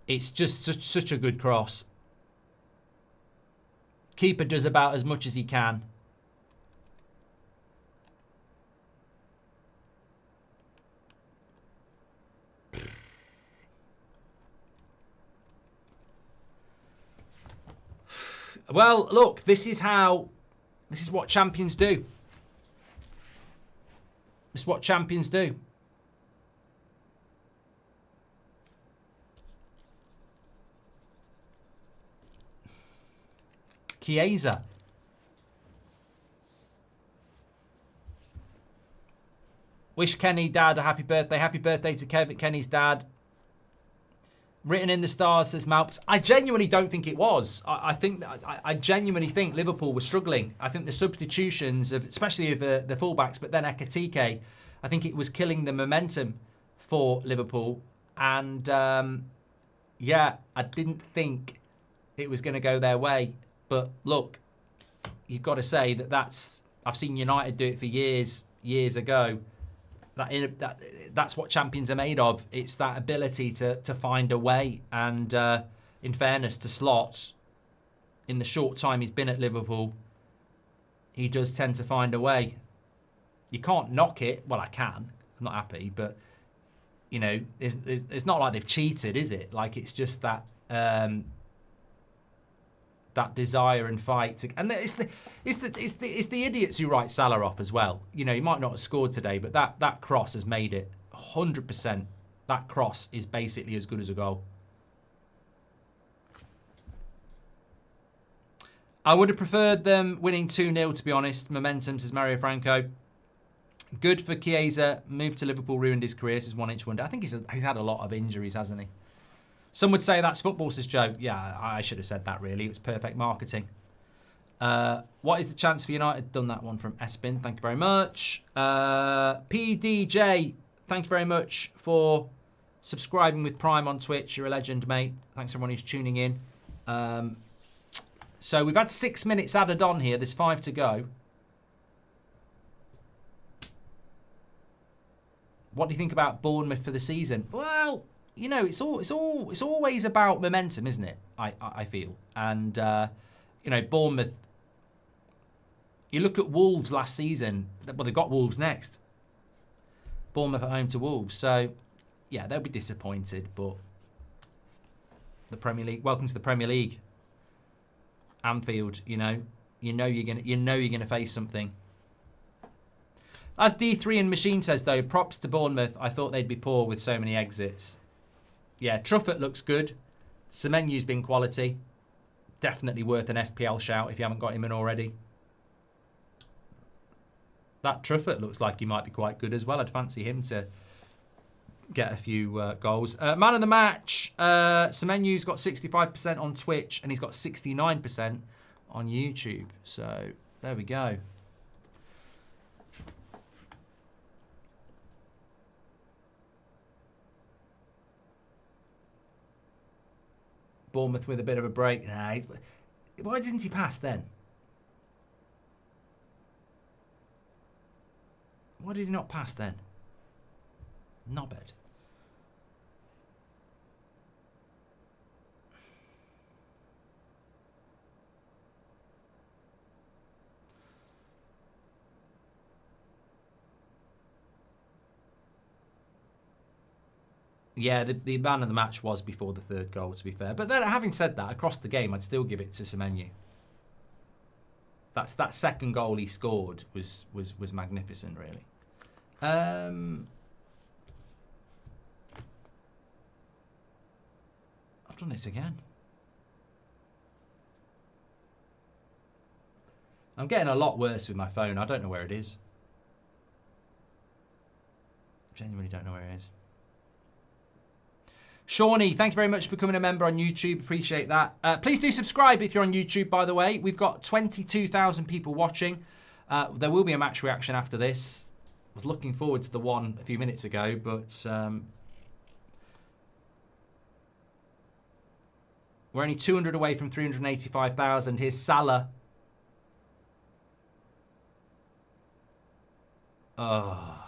It's just such a good cross. Keeper does about as much as he can. Well, look, this is what champions do. This is what champions do. Chiesa. Wish Kenny dad a happy birthday. Happy birthday to Kenny's dad. Written in the stars, says Malps. I genuinely don't think it was. I genuinely think Liverpool were struggling. I think the substitutions, especially of the fullbacks, but then Ekitike, I think it was killing the momentum for Liverpool. And yeah, I didn't think it was going to go their way. But look, you've got to say that's I've seen United do it for years ago. That's what champions are made of. It's that ability to find a way. And in fairness to Slot, in the short time he's been at Liverpool, he does tend to find a way. You can't knock it. Well, I can. I'm not happy, but it's not like they've cheated, is it? Like it's just that that desire and fight. And it's the idiots who write Salah off as well. He might not have scored today, but that cross has made it 100%. That cross is basically as good as a goal. I would have preferred them winning 2-0, to be honest. Momentum, says Mario Franco. Good for Chiesa. Moved to Liverpool, ruined his career, says 1 Inch Wonder. I think he's had a lot of injuries, hasn't he? Some would say that's football, says Joe. Yeah, I should have said that, really. It was perfect marketing. What is the chance for United? Done that one from Espin. Thank you very much. PDJ, thank you very much for subscribing with Prime on Twitch. You're a legend, mate. Thanks everyone who's tuning in. So we've had 6 minutes added on here. There's 5 to go. What do you think about Bournemouth for the season? Well, it's always about momentum, isn't it? I feel. And Bournemouth. You look at Wolves last season. Well, they've got Wolves next. Bournemouth at home to Wolves. So, yeah, they'll be disappointed. But the Premier League. Welcome to the Premier League. Anfield. You know you're gonna face something. As D3 and Machine says, though, props to Bournemouth. I thought they'd be poor with so many exits. Yeah, Truffert looks good. Semenyu's been quality. Definitely worth an FPL shout if you haven't got him in already. That Truffert looks like he might be quite good as well. I'd fancy him to get a few goals. Man of the match. Semenyu's got 65% on Twitch and he's got 69% on YouTube. So, there we go. Bournemouth with a bit of a break. Nah, why didn't he pass then? Why did he not pass then? Knobhead. Yeah, the man of the match was before the third goal, to be fair. But then, having said that, across the game, I'd still give it to Semenyo. that second goal he scored was magnificent, really. I've done it again. I'm getting a lot worse with my phone. I don't know where it is. Genuinely don't know where it is. Shawnee, thank you very much for becoming a member on YouTube. Appreciate that. Please do subscribe if you're on YouTube, by the way. We've got 22,000 people watching. There will be a match reaction after this. I was looking forward to the one a few minutes ago, but we're only 200 away from 385,000. Here's Salah. Oh,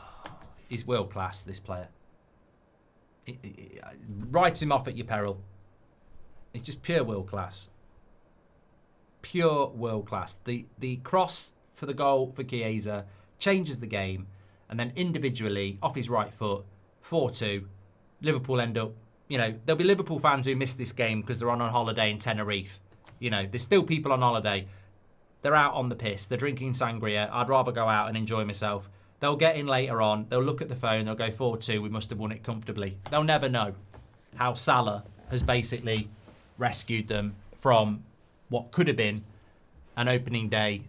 he's world class, this player. Write him off at your peril. It's just pure world class. Pure world class. The cross for the goal for Chiesa changes the game, and then individually off his right foot, 4-2. Liverpool end up. You know, there'll be Liverpool fans who miss this game because they're on holiday in Tenerife. You know, there's still people on holiday. They're out on the piss. They're drinking sangria. I'd rather go out and enjoy myself. They'll get in later on. They'll look at the phone. They'll go 4-2. We must have won it comfortably. They'll never know how Salah has basically rescued them from what could have been an opening day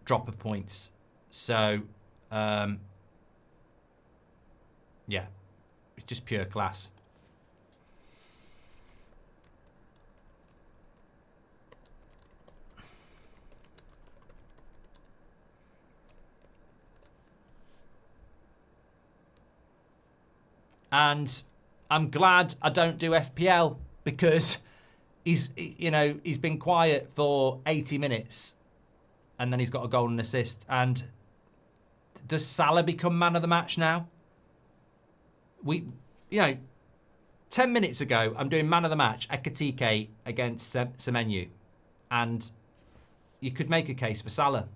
drop of points. So, yeah, it's just pure class. And I'm glad I don't do FPL because he's been quiet for 80 minutes and then he's got a goal and assist. And does Salah become man of the match now? 10 minutes ago, I'm doing man of the match, Ekitike against Semenyo. And you could make a case for Salah.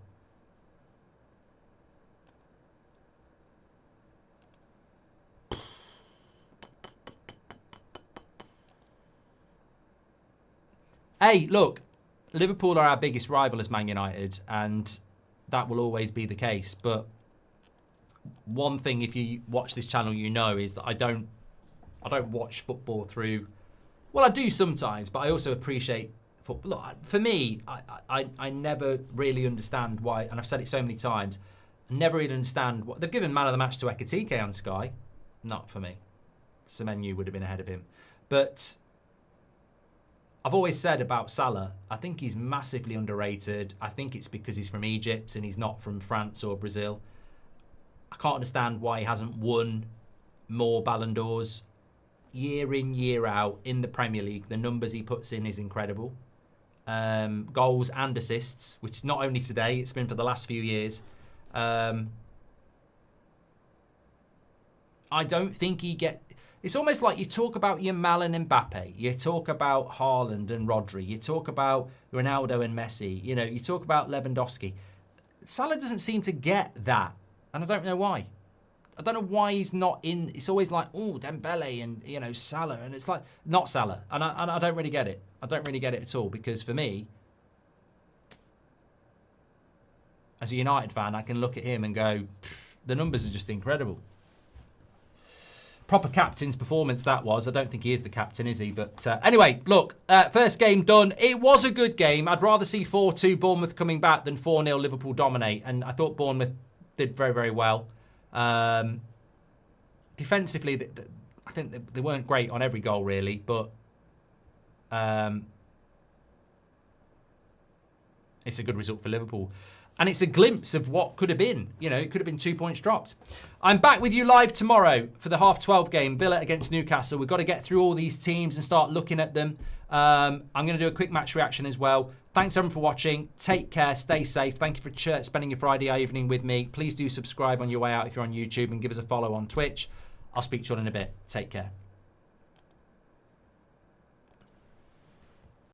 Hey, look, Liverpool are our biggest rival as Man United, and that will always be the case. But one thing, if you watch this channel, you know, is that I don't watch football through. Well, I do sometimes, but I also appreciate football. Look, for me, I never really understand why, and I've said it so many times, I never really understand what they've given man of the match to Ekitike on Sky. Not for me. Semenyo would have been ahead of him, but I've always said about Salah, I think he's massively underrated. I think it's because he's from Egypt and he's not from France or Brazil. I can't understand why he hasn't won more Ballon d'Ors. Year in, year out in the Premier League, the numbers he puts in is incredible. Goals and assists, which not only today, it's been for the last few years. I don't think he gets... It's almost like you talk about Yamal and Mbappe, you talk about Haaland and Rodri, you talk about Ronaldo and Messi, you know, you talk about Lewandowski. Salah doesn't seem to get that, and I don't know why. I don't know why he's not in. It's always like, oh, Dembele and, you know, Salah, and it's like, not Salah, and I don't really get it. I don't really get it at all, because for me, as a United fan, I can look at him and go, the numbers are just incredible. Proper captain's performance that was. I don't think he is the captain, is he? But anyway, look, first game done. It was a good game. I'd rather see 4-2 Bournemouth coming back than 4-0 Liverpool dominate. And I thought Bournemouth did very, very well. Defensively, I think they weren't great on every goal, really. But it's a good result for Liverpool. And it's a glimpse of what could have been. You know, it could have been 2 points dropped. I'm back with you live tomorrow for the half-12 game, Villa against Newcastle. We've got to get through all these teams and start looking at them. I'm going to do a quick match reaction as well. Thanks, everyone, for watching. Take care. Stay safe. Thank you for spending your Friday evening with me. Please do subscribe on your way out if you're on YouTube and give us a follow on Twitch. I'll speak to you all in a bit. Take care.